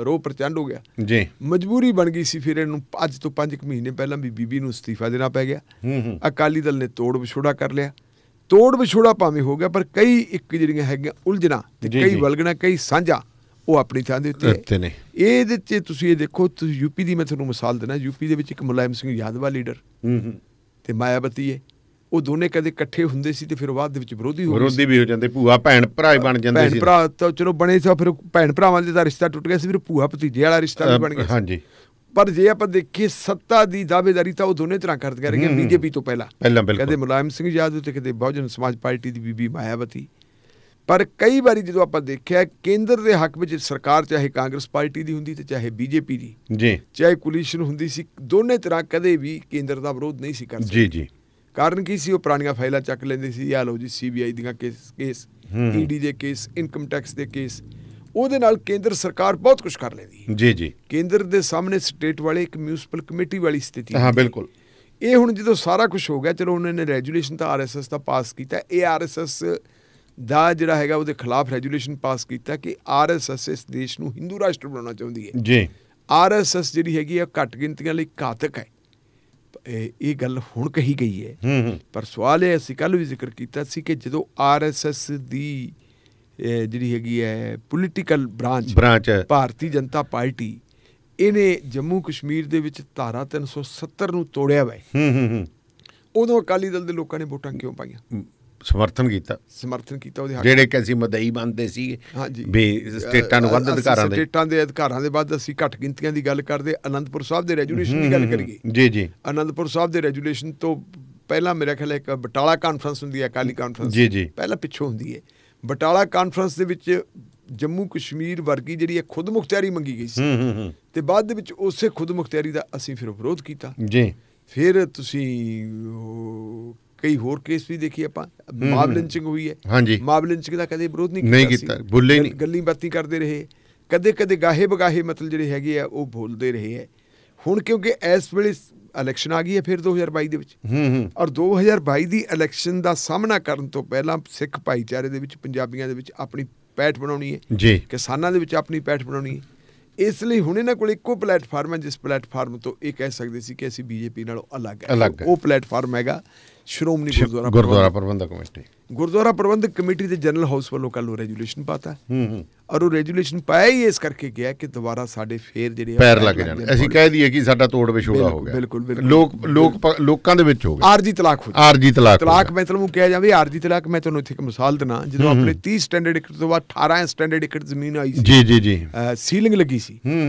ਰੋਹ ਪ੍ਰਚੰਡ ਹੋ ਗਿਆ ਜੀ, ਮਜਬੂਰੀ ਬਣ ਗਈ ਸੀ। ਫਿਰ ਇਹਨੂੰ ਅੱਜ ਤੋਂ 5 ਮਹੀਨੇ ਪਹਿਲਾਂ ਵੀ ਬੀਬੀ ਨੂੰ ਅਸਤੀਫਾ ਦੇਣਾ ਪੈ ਗਿਆ। ਅਕਾਲੀ ਦਲ ਨੇ ਤੋੜ ਵਿਛੋੜਾ ਕਰ ਲਿਆ। ਤੋੜ ਵਿਛੋੜਾ ਭਾਵੇਂ ਹੋ ਗਿਆ, ਪਰ ਕਈ ਇੱਕ ਜਿਹੜੀਆਂ ਹੈਗੀਆਂ ਉਲਝਣਾ ਤੇ ਕਈ ਵਲਗਣਾ, ਕਈ ਸਾਂਝਾ, ਉਹ ਆਪਣੀ ਥਾਂ ਦੇ ਉੱਤੇ ਨੇ। ਇਹਦੇ 'ਚ ਤੁਸੀਂ ਇਹ ਦੇਖੋ, ਤੁਸੀਂ ਯੂਪੀ ਦੀ ਮੈਂ ਤੁਹਾਨੂੰ ਮਿਸਾਲ ਦੇਣਾ, ਯੂਪੀ ਦੇ ਵਿੱਚ ਇੱਕ ਮੁਲਾਇਮ ਸਿੰਘ ਯਾਦਵਾ ਲੀਡਰ ਤੇ ਮਾਇਆਵਤੀ ਹੈ, ਉਹ ਦੋਨੇ ਕਦੇ ਇਕੱਠੇ ਹੁੰਦੇ ਸੀ ਤੇ ਫਿਰ ਬਾਅਦ ਦੇ ਵਿੱਚ ਵਿਰੋਧੀ ਵੀ ਹੋ ਜਾਂਦੇ, ਭੂਆ ਭੈਣ ਭਰਾ ਬਣ ਜਾਂਦੇ ਸੀ। ਭੈਣ ਭਰਾ ਤਾਂ ਚਲੋ ਬਣੇ ਸੀ, ਫਿਰ ਭੈਣ ਭਰਾਵਾਂ ਦੇ ਤਾਂ ਰਿਸ਼ਤਾ ਟੁੱਟ ਗਿਆ ਸੀ, ਫਿਰ ਭੂਆ ਭਤੀਜੇ ਵਾਲਾ ਰਿਸ਼ਤਾ ਵੀ ਬਣ ਗਿਆ। ਹਾਂਜੀ, ਪਰ ਜੇ ਆਪਾਂ ਦੇਖੀਏ ਸੱਤਾ ਦੀ ਦਾਅਵੇਦਾਰੀ ਤਾਂ ਉਹ ਦੋਨੇ ਤਰ੍ਹਾਂ ਕਰਦੀਆਂ ਰਹੀਆਂ ਬੀਜੇਪੀ ਤੋਂ ਪਹਿਲਾਂ ਕਦੇ ਮੁਲਾਇਮ ਸਿੰਘ ਯਾਦਵ ਤੇ ਕਦੇ ਬਹੁਜਨ ਸਮਾਜ ਪਾਰਟੀ ਦੀ ਬੀਬੀ ਮਾਇਆਵਤੀ। ਪਰ ਕਈ ਵਾਰੀ ਜਦੋਂ ਆਪਾਂ ਦੇਖਿਆ ਕੇਂਦਰ ਦੇ ਹੱਕ ਵਿੱਚ ਸਰਕਾਰ ਚਾਹੇ ਕਾਂਗਰਸ ਪਾਰਟੀ ਦੀ ਹੁੰਦੀ ਤੇ ਚਾਹੇ ਬੀਜੇਪੀ ਦੀ ਚਾਹੇ ਕੋਲੀਸ਼ਨ ਹੁੰਦੀ ਸੀ, ਦੋਨੇ ਤਰ੍ਹਾਂ ਕਦੇ ਵੀ ਕੇਂਦਰ ਦਾ ਵਿਰੋਧ ਨਹੀਂ ਸੀ ਕਰ ਸਕਦੇ। ਕਾਰਨ ਕੀ ਸੀ? ਉਹ ਪੁਰਾਣੀਆਂ ਫਾਈਲਾਂ ਚੱਕ ਲੈਂਦੇ ਸੀ, ਆ ਲਓ ਜੀ CBI ਦੀਆਂ ਕੇਸ, ED ਦੇ ਕੇਸ, ਇਨਕਮ ਟੈਕਸ ਦੇ ਕੇਸ, ਉਹਦੇ ਨਾਲ ਕੇਂਦਰ ਸਰਕਾਰ ਬਹੁਤ ਕੁਝ ਕਰ ਲੈਂਦੀ ਹੈ। ਕੇਂਦਰ ਦੇ ਸਾਹਮਣੇ ਸਟੇਟ ਵਾਲੇ ਇੱਕ ਮਿਊਨਿਸਪਲ ਕਮੇਟੀ ਵਾਲੀ ਸਥਿਤੀ। ਹਾਂ ਬਿਲਕੁਲ। ਇਹ ਹੁਣ ਜਦੋਂ ਸਾਰਾ ਕੁਝ ਹੋ ਗਿਆ, ਚਲੋ ਉਹਨਾਂ ਨੇ ਰੈਜੂਲੇਸ਼ਨ ਤਾਂ RSS ਦਾ ਪਾਸ ਕੀਤਾ, ਇਹ RSS ਦਾ ਜਿਹੜਾ ਹੈਗਾ ਉਹਦੇ ਖਿਲਾਫ ਰੈਜੂਲੇਸ਼ਨ ਪਾਸ ਕੀਤਾ ਕਿ RSS ਇਸ ਦੇਸ਼ ਨੂੰ ਹਿੰਦੂ ਰਾਸ਼ਟਰ ਬਣਾਉਣਾ ਚਾਹੁੰਦੀ ਹੈ। RSS ਜਿਹੜੀ ਹੈਗੀ ਆ ਘੱਟ ਗਿਣਤੀਆਂ ਲਈ ਘਾਤਕ ਹੈ, ਇਹ ਗੱਲ ਹੁਣ ਕਹੀ ਗਈ ਹੈ। ਪਰ ਸਵਾਲ ਇਹ, ਅਸੀਂ ਕੱਲ੍ਹ ਵੀ ਜ਼ਿਕਰ ਕੀਤਾ ਸੀ ਕਿ ਜਦੋਂ RSS ਦੀ ਜਿਹੜੀ ਹੈਗੀ ਹੈ political branch Bharatiya Janata party, ਇਹਨੇ ਜੰਮੂ ਕਸ਼ਮੀਰ ਦੇ ਵਿੱਚ ਧਾਰਾ 370 ਨੂੰ ਤੋੜਿਆ ਵਾ, ਉਦੋਂ ਅਕਾਲੀ ਦਲ ਦੇ ਲੋਕਾਂ ਨੇ ਵੋਟਾਂ ਕਿਉਂ ਪਾਈਆਂ? ਸਮਰਥਨ ਕੀਤਾ ਉਹਦੇ ਹੱਕ, ਜਿਹੜੇ ਕਿ ਅਸੀਂ ਮਦਈ ਮੰਨਦੇ ਸੀਗੇ ਵੀ ਸਟੇਟਾਂ ਨੂੰ ਵੱਧ ਅਧਿਕਾਰਾਂ ਦੇ, ਸਟੇਟਾਂ ਦੇ ਅਧਿਕਾਰਾਂ ਦੇ ਵੱਧ ਅਸੀਂ ਘੱਟ ਗਿਣਤੀਆਂ ਦੀ ਗੱਲ ਕਰਦੇ। ਅਨੰਦਪੁਰ ਸਾਹਿਬ ਦੇ ਰੈਜੂਲੇਸ਼ਨ ਦੀ ਗੱਲ ਕਰੀਏ, ਅਨੰਦਪੁਰ ਸਾਹਿਬ ਦੇ ਰੈਜੂਲੇਸ਼ਨ ਤੋਂ ਪਹਿਲਾਂ ਮੇਰਾ ਖਿਆਲ ਇੱਕ ਬਟਾਲਾ ਕਾਨਫਰੰਸ ਹੁੰਦੀ ਹੈ, ਅਕਾਲੀ ਕਾਨਫਰੰਸ ਪਹਿਲਾਂ ਪਿੱਛੋਂ ਹੁੰਦੀ ਹੈ। ਬਟਾਲਾ ਕਾਨਫਰੰਸ ਦੇ ਵਿੱਚ ਜੰਮੂ ਕਸ਼ਮੀਰ ਵਰਗੀ ਜਿਹੜੀ ਹੈ ਖੁਦ ਮੁਖਤਿਆਰੀ ਮੰਗੀ ਗਈ ਸੀ ਤੇ ਬਾਅਦ ਦੇ ਵਿੱਚ ਉਸੇ ਖੁਦ ਮੁਖਤਿਆਰੀ ਦਾ ਅਸੀਂ ਫਿਰ ਵਿਰੋਧ ਕੀਤਾ। ਫਿਰ ਤੁਸੀਂ ਕਈ ਹੋਰ ਕੇਸ ਵੀ ਦੇਖੀ ਆਪਾਂ, ਮਾਬ ਲਿੰਚਿੰਗ ਹੋਈ ਹੈ, ਮਾਬ ਲਿੰਚਿੰਗ ਦਾ ਕਦੇ ਵਿਰੋਧ ਨਹੀਂ ਕੀਤਾ, ਗੱਲਾਂ ਬਾਤਾਂ ਕਰਦੇ ਰਹੇ, ਕਦੇ ਗਾਹੇ ਬਗਾਹੇ ਮਤਲਬ ਜਿਹੜੇ ਹੈਗੇ ਆ ਉਹ ਬੋਲਦੇ ਰਹੇ ਹੈ। ਹੁਣ ਕਿਉਂਕਿ ਇਸ ਵੇਲੇ ਇਲੈਕਸ਼ਨ ਆ ਗਈ ਹੈ ਫਿਰ 2022 ਦੇ ਵਿੱਚ, ਔਰ 2022 ਦੀ ਇਲੈਕਸ਼ਨ ਦਾ ਸਾਹਮਣਾ ਕਰਨ ਤੋਂ ਪਹਿਲਾਂ ਸਿੱਖ ਭਾਈਚਾਰੇ ਦੇ ਵਿੱਚ, ਪੰਜਾਬੀਆਂ ਦੇ ਵਿੱਚ ਆਪਣੀ ਪੈਠ ਬਣਾਉਣੀ ਹੈ, ਕਿਸਾਨਾਂ ਦੇ ਵਿੱਚ ਆਪਣੀ ਪੈਠ ਬਣਾਉਣੀ ਹੈ। ਇਸ ਲਈ ਹੁਣ ਇਹਨਾਂ ਕੋਲ ਇੱਕੋ ਪਲੇਟਫਾਰਮ ਹੈ ਜਿਸ ਪਲੇਟਫਾਰਮ ਤੋਂ ਇਹ ਕਹਿ ਸਕਦੇ ਸੀ ਕਿ ਅਸੀਂ BJP ਨਾਲੋਂ ਅਲੱਗ ਹੈ। ਉਹ ਪਲੇਟਫਾਰਮ ਹੈਗਾ ਸ਼੍ਰੋਮਣੀ ਗੁਰਦੁਆਰਾ ਪ੍ਰਬੰਧਕ ਕਮੇਟੀ ਦੇ ਜਨਰਲ ਹਾਊਸ ਵੱਲੋਂ ਕੱਲ੍ਹ ਉਹ ਰੈਜੂਲੇਸ਼ਨ ਪਾਤਾ, ਔਰ ਉਹ ਰੈਜੂਲੇਸ਼ਨ ਪਾਇਆ ਹੀ ਇਸ ਕਰਕੇ ਗਿਆ ਕਿ ਦੁਬਾਰਾ ਸਾਡੇ ਫੇਰ ਜਿਹੜੇ ਪੈਰ ਲੱਗ ਜਾਣ, ਅਸੀਂ ਕਹਿ ਦਈਏ ਕਿ ਸਾਡਾ ਤੋੜ ਵਿਛੋੜਾ ਹੋ ਗਿਆ। ਬਿਲਕੁਲ ਲੋਕਾਂ ਦੇ ਵਿੱਚ ਹੋ ਗਿਆ ਆਰਜੀ ਤਲਾਕ ਹੋ ਗਿਆ। ਤਲਾਕ ਮੈਂ ਤੁਹਾਨੂੰ ਕਿਹਾ ਜਾਵੇ ਆਰਜੀ ਤਲਾਕ, ਮੈਂ ਤੁਹਾਨੂੰ ਇੱਥੇ ਇੱਕ ਮਿਸਾਲ ਦੇਣਾ, ਜਦੋਂ ਆਪਣੇ 30 ਸਟੈਂਡਰਡ ਏਕੜ ਤੋਂ ਬਾਅਦ 18 ਸਟੈਂਡਰਡ ਏਕੜ ਜ਼ਮੀਨ ਆਈ ਸੀ, ਸੀਲਿੰਗ ਲੱਗੀ ਸੀ,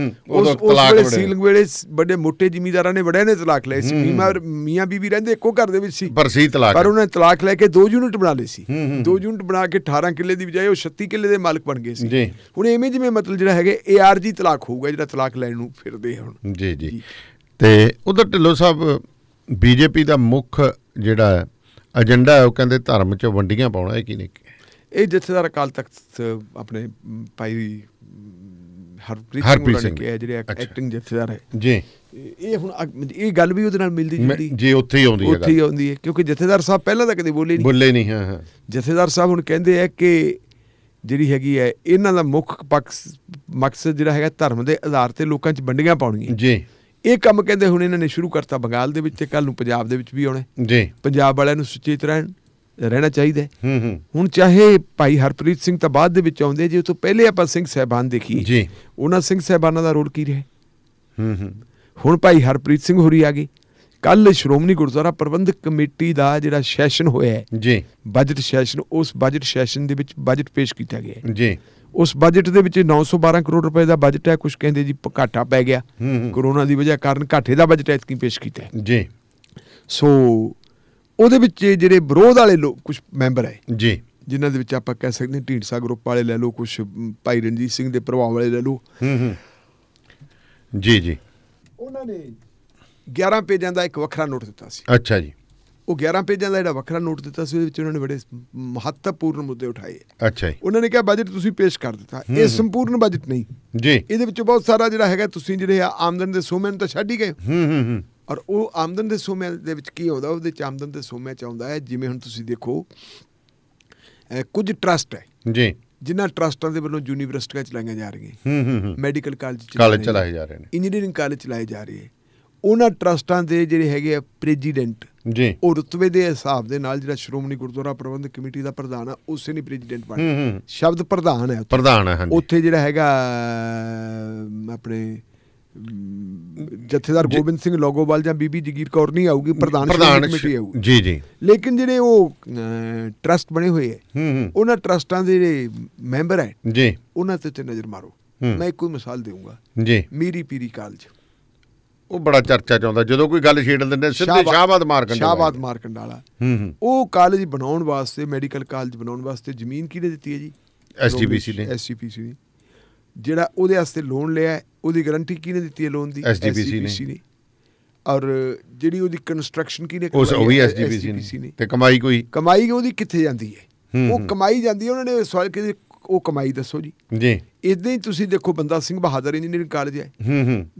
ਉਸ ਵੇਲੇ ਸੀਲਿੰਗ ਵੇਲੇ ਵੱਡੇ ਮੋਟੇ ਜ਼ਿਮੀਂਦਾਰਾਂ ਨੇ ਬੜਿਆਂ ਨੇ ਤਲਾਕ ਲਏ ਸੀ, ਮੀਆਂ ਬੀਬੀ ਰਹਿੰਦੇ ਇੱਕੋ ਘਰ ਦੇ ਵਿੱਚ ਸੀ, ਪਰ ਉਹਨਾਂ ਨੇ ਤਲਾਕ ਲੈ ਕੇ 2 ਯੂਨਿਟ ਬਣਾ ਲਏ ਸੀ, 2 ਯੂਨਿਟ ਬਣਾ ਕੇ 18 ਕਿੱਲੇ ਦੀ ਬਜਾਏ ਉਹ 36 ਕਿੱਲੇ ਦੇ ਮਾਲਕ ਬਣ ਗਏ ਸੀ। ਹੁਣ ਇਵੇਂ ਜਿਵੇਂ ਮਤਲਬ ਜਿਹੜਾ ਹੈਗਾ ਇਹ ਆਰਜੀ ਤਲਾਕ ਹੋਊਗਾ, ਜਿਹੜਾ ਤਲਾਕ ਲੈਣ ਨੂੰ ਫਿਰਦੇ ਹੁਣ। ਤੇ ਉਧਰ ਢਿੱਲੋਂ ਸਾਹਿਬ BJP ਦਾ ਮੁੱਖ ਜਿਹੜਾ ਏਜੰਡਾ ਹੈ ਉਹ ਕਹਿੰਦੇ ਧਰਮ 'ਚ ਵੰਡੀਆਂ ਪਾਉਣਾ, ਇਹ ਕੀ ਨੇ? ਇਹ ਜਥੇਦਾਰ ਅਕਾਲ ਤਖਤ ਆਪਣੇ ਭਾਈ ਹਰਪ੍ਰੀਤ ਸਿੰਘ ਜਿਹੜੇ ਐਕਟਿੰਗ ਜਥੇਦਾਰ ਹੈ ਇਹ ਹੁਣ ਇਹ ਗੱਲ ਵੀ ਉਹਦੇ ਨਾਲ ਮਿਲਦੀ ਜੁਲਦੀ ਉੱਥੇ ਹੀ ਆਉਂਦੀ ਹੈ, ਕਿਉਂਕਿ ਜਥੇਦਾਰ ਸਾਹਿਬ ਪਹਿਲਾਂ ਤਾਂ ਕਦੇ ਬੋਲੇ ਨਹੀਂ। ਜਥੇਦਾਰ ਸਾਹਿਬ ਹੁਣ ਕਹਿੰਦੇ ਆ ਕਿ ਜਿਹੜੀ ਹੈਗੀ ਹੈ ਇਹਨਾਂ ਦਾ ਮੁੱਖ ਮਕਸਦ ਜਿਹੜਾ ਹੈਗਾ ਧਰਮ ਦੇ ਆਧਾਰ ਤੇ ਲੋਕਾਂ 'ਚ ਵੰਡੀਆਂ ਪਾਉਣੀਆਂ। ਇਹ ਕੰਮ ਕਹਿੰਦੇ ਹੁਣ ਇਹਨਾਂ ਨੇ ਸ਼ੁਰੂ ਕਰਤਾ ਬੰਗਾਲ ਦੇ ਵਿੱਚ ਤੇ ਕੱਲ੍ਹ ਨੂੰ ਪੰਜਾਬ ਦੇ ਵਿੱਚ ਵੀ ਆਉਣਾ। ਪੰਜਾਬ ਵਾਲਿਆਂ ਨੂੰ ਸੁਚੇਤ ਰਹਿਣਾ ਚਾਹੀਦਾ। ਹੁਣ ਚਾਹੇ ਭਾਈ ਹਰਪ੍ਰੀਤ ਸਿੰਘ ਤਾਂ ਬਾਅਦ ਦੇ ਵਿੱਚ ਆਉਂਦੇ, ਜੇ ਉਹ ਤੋਂ ਪਹਿਲੇ ਆਪਾਂ ਸਿੰਘ ਸਾਹਿਬਾਨ ਦੇਖੀਏ ਉਹਨਾਂ ਸਿੰਘ ਸਾਹਿਬਾਨਾਂ ਦਾ ਰੋਲ ਕੀ ਰਿਹਾ। ਹੁਣ ਭਾਈ ਹਰਪ੍ਰੀਤ ਸਿੰਘ ਹੋਰੀ ਆ ਗਏ। ਕੱਲ੍ਹ ਸ਼੍ਰੋਮਣੀ ਗੁਰਦੁਆਰਾ ਪ੍ਰਬੰਧਕ ਕਮੇਟੀ ਦਾ ਜਿਹੜਾ ਸੈਸ਼ਨ ਹੋਇਆ ਹੈ ਬਜਟ ਸੈਸ਼ਨ, ਉਸ ਬਜਟ ਸੈਸ਼ਨ ਦੇ ਵਿੱਚ ਬਜਟ ਪੇਸ਼ ਕੀਤਾ ਗਿਆ। ਉਸ ਬਜਟ ਦੇ ਵਿੱਚ 912 ਕਰੋੜ ਰੁਪਏ ਦਾ ਬਜਟ ਹੈ। ਕੁਛ ਕਹਿੰਦੇ ਜੀ ਘਾਟਾ ਪੈ ਗਿਆ ਕਰੋਨਾ ਦੀ ਵਜ੍ਹਾ ਕਾਰਨ, ਘਾਟੇ ਦਾ ਬਜਟ ਐਤਕੀ ਪੇਸ਼ ਕੀਤਾ ਹੈ। ਸੋ ਉਹਦੇ ਵਿੱਚ ਜਿਹੜੇ ਵਿਰੋਧ ਵਾਲੇ ਲੋਕ ਕੁਛ ਮੈਂਬਰ ਹੈ ਜਿਨ੍ਹਾਂ ਦੇ ਵਿੱਚ ਆਪਾਂ ਕਹਿ ਸਕਦੇ ਹਾਂ ਢੀਂਡਸਾ ਗਰੁੱਪ ਵਾਲੇ ਲੈ ਲਓ, ਕੁਛ ਭਾਈ ਰਣਜੀਤ ਸਿੰਘ ਦੇ ਪ੍ਰਭਾਵ ਵਾਲੇ ਲੈ ਲਓ, ਉਹਨਾਂ ਨੇ 11 ਪੇਜਾਂ ਦਾ ਇੱਕ ਵੱਖਰਾ ਨੋਟ ਦਿੱਤਾ ਸੀ। ਅੱਛਾ ਜੀ। ਉਹ 11 ਪੇਜਾਂ ਦਾ ਜਿਹੜਾ ਵੱਖਰਾ ਨੋਟ ਦਿੱਤਾ ਸੀ ਉਹਦੇ ਵਿੱਚ ਉਹਨਾਂ ਨੇ ਬੜੇ ਮਹੱਤਵਪੂਰਨ ਮੁੱਦੇ ਉਠਾਏ। ਅੱਛਾ ਜੀ। ਉਹਨਾਂ ਨੇ ਕਿਹਾ ਬਜਟ ਤੁਸੀਂ ਪੇਸ਼ ਕਰ ਦਿੱਤਾ, ਇਹ ਸੰਪੂਰਨ ਬਜਟ ਨਹੀਂ ਜੀ, ਇਹਦੇ ਵਿੱਚ ਬਹੁਤ ਸਾਰਾ ਜਿਹੜਾ ਹੈਗਾ ਤੁਸੀਂ ਜਿਹੜੇ ਆਮਦਨ ਦੇ ਸੋਮਿਆਂ ਨੂੰ ਤਾਂ ਛੱਡ ਹੀ ਗਏ। ਔਰ ਉਹ ਆਮਦਨ ਦੇ ਸੋਮਿਆਂ ਦੇ ਵਿੱਚ ਕੀ ਆਉਂਦਾ, ਉਹਦੇ 'ਚ ਆਮਦਨ ਦੇ ਸੋਮਿਆਂ 'ਚ ਆਉਂਦਾ ਹੈ ਜਿਵੇਂ ਹੁਣ ਤੁਸੀਂ ਦੇਖੋ ਕੁਝ ਟਰਸਟ ਹੈ ਜਿਨ੍ਹਾਂ ਟਰਸਟਾਂ ਦੇ ਵੱਲੋਂ ਯੂਨੀਵਰਸਿਟੀਆਂ ਚਲਾਈਆਂ ਜਾ ਰਹੀਆਂ, ਮੈਡੀਕਲ ਕਾਲਜ ਚਲਾਏ ਜਾ ਰਹੇ ਨੇ, ਇੰਜੀਨੀਅਰਿੰਗ ਕਾਲਜ ਚਲਾਏ ਜਾ ਰਹੇ ਹੈ। ਉਹਨਾਂ ਟਰਸਟਾਂ ਦੇ ਜਿਹੜੇ ਹੈਗੇ ਆ ਪ੍ਰੈਜ਼ੀਡੈਂਟ ਜੀ ਉਹ ਰੁਤਬੇ ਦੇ ਹਿਸਾਬ ਦੇ ਨਾਲ ਜਿਹੜਾ ਸ਼੍ਰੋਮਣੀ ਗੁਰਦੁਆਰਾ ਪ੍ਰਬੰਧਕ ਕਮੇਟੀ ਦਾ ਪ੍ਰਧਾਨ ਆ ਉਸੇ ਨਹੀਂ ਪ੍ਰੈਜ਼ੀਡੈਂਟ ਬਣਦਾ, ਸ਼ਬਦ ਪ੍ਰਧਾਨ ਹੈ ਉੱਥੇ। ਪ੍ਰਧਾਨ ਹੈ, ਹਾਂਜੀ। ਉੱਥੇ ਜਿਹੜਾ ਹੈਗਾ ਆਪਣੇ ਜਥੇਦਾਰ ਗੋਬਿੰਦ ਸਿੰਘ ਲੋਗੋਵਾਲ ਜਾਂ ਬੀਬੀ ਜਗੀਰ ਕੌਰ ਨਹੀਂ ਆਊਗੀ, ਪ੍ਰਧਾਨ ਕਮੇਟੀ ਆਊਗੀ। ਜੀ ਜੀ। ਲੇਕਿਨ ਜਿਹੜੇ ਉਹ ਟਰਸਟ ਬਣੇ ਹੋਏ ਹੈ, ਉਹਨਾਂ ਟਰਸਟਾਂ ਦੇ ਜਿਹੜੇ ਮੈਂਬਰ ਹੈ ਜੀ, ਉਹਨਾਂ ਤੇ ਨਜ਼ਰ ਮਾਰੋ। ਮੈਂ ਇੱਕੋ ਮਿਸਾਲ ਦੇਵਾਂਗਾ ਜੀ, ਮੀਰੀ ਪੀਰੀ ਕਾਲਜ, ਉਹ ਬੜਾ ਚਰਚਾ ਚਾਹੁੰਦਾ ਜਦੋਂ ਕੋਈ ਗੱਲ ਛੇੜ ਦਿੰਦੇ ਸਿੱਧੇ ਸ਼ਾਹਬਾਦ ਮਾਰਕੰਡਾਲਾ। ਉਹ ਕਾਲਜ ਬਣਾਉਣ ਵਾਸਤੇ, ਮੈਡੀਕਲ ਕਾਲਜ ਬਣਾਉਣ ਵਾਸਤੇ ਜ਼ਮੀਨ ਕਿਹਨੇ ਦਿੱਤੀ ਹੈ ਜੀ? SGPC ਨੇ। SGPC ਨੇ। ਜਿਹੜਾ ਉਹਦੇ ਵਾਸਤੇ ਲੋਨ ਲਿਆ ਉਹਦੀ ਗਰੰਟੀ ਕਿਹਨੇ ਦਿੱਤੀ ਹੈ ਲੋਨ ਦੀ? SGPC ਨੇ। ਔਰ ਜਿਹੜੀ ਉਹਦੀ ਕੰਸਟਰਕਸ਼ਨ ਕਿਹਨੇ ਕਰਵਾਈ? ਉਹ ਵੀ SGPC ਨੇ। ਤੇ ਕਮਾਈ ਉਹਦੀ ਕਿੱਥੇ ਜਾਂਦੀ ਹੈ? ਉਹ ਕਮਾਈ ਜਾਂਦੀ ਹੈ, ਉਹਨਾਂ ਨੇ ਸਵਾਲ ਕਿ ਉਹ ਕਮਾਈ ਦੱਸੋ ਜੀ। ਇੱਦਾਂ ਹੀ ਤੁਸੀਂ ਦੇਖੋ ਬੰਦਾ ਸਿੰਘ ਬਹਾਦਰ ਇੰਜੀਨੀਅਰਿੰਗ ਕਾਲਜ ਹੈ,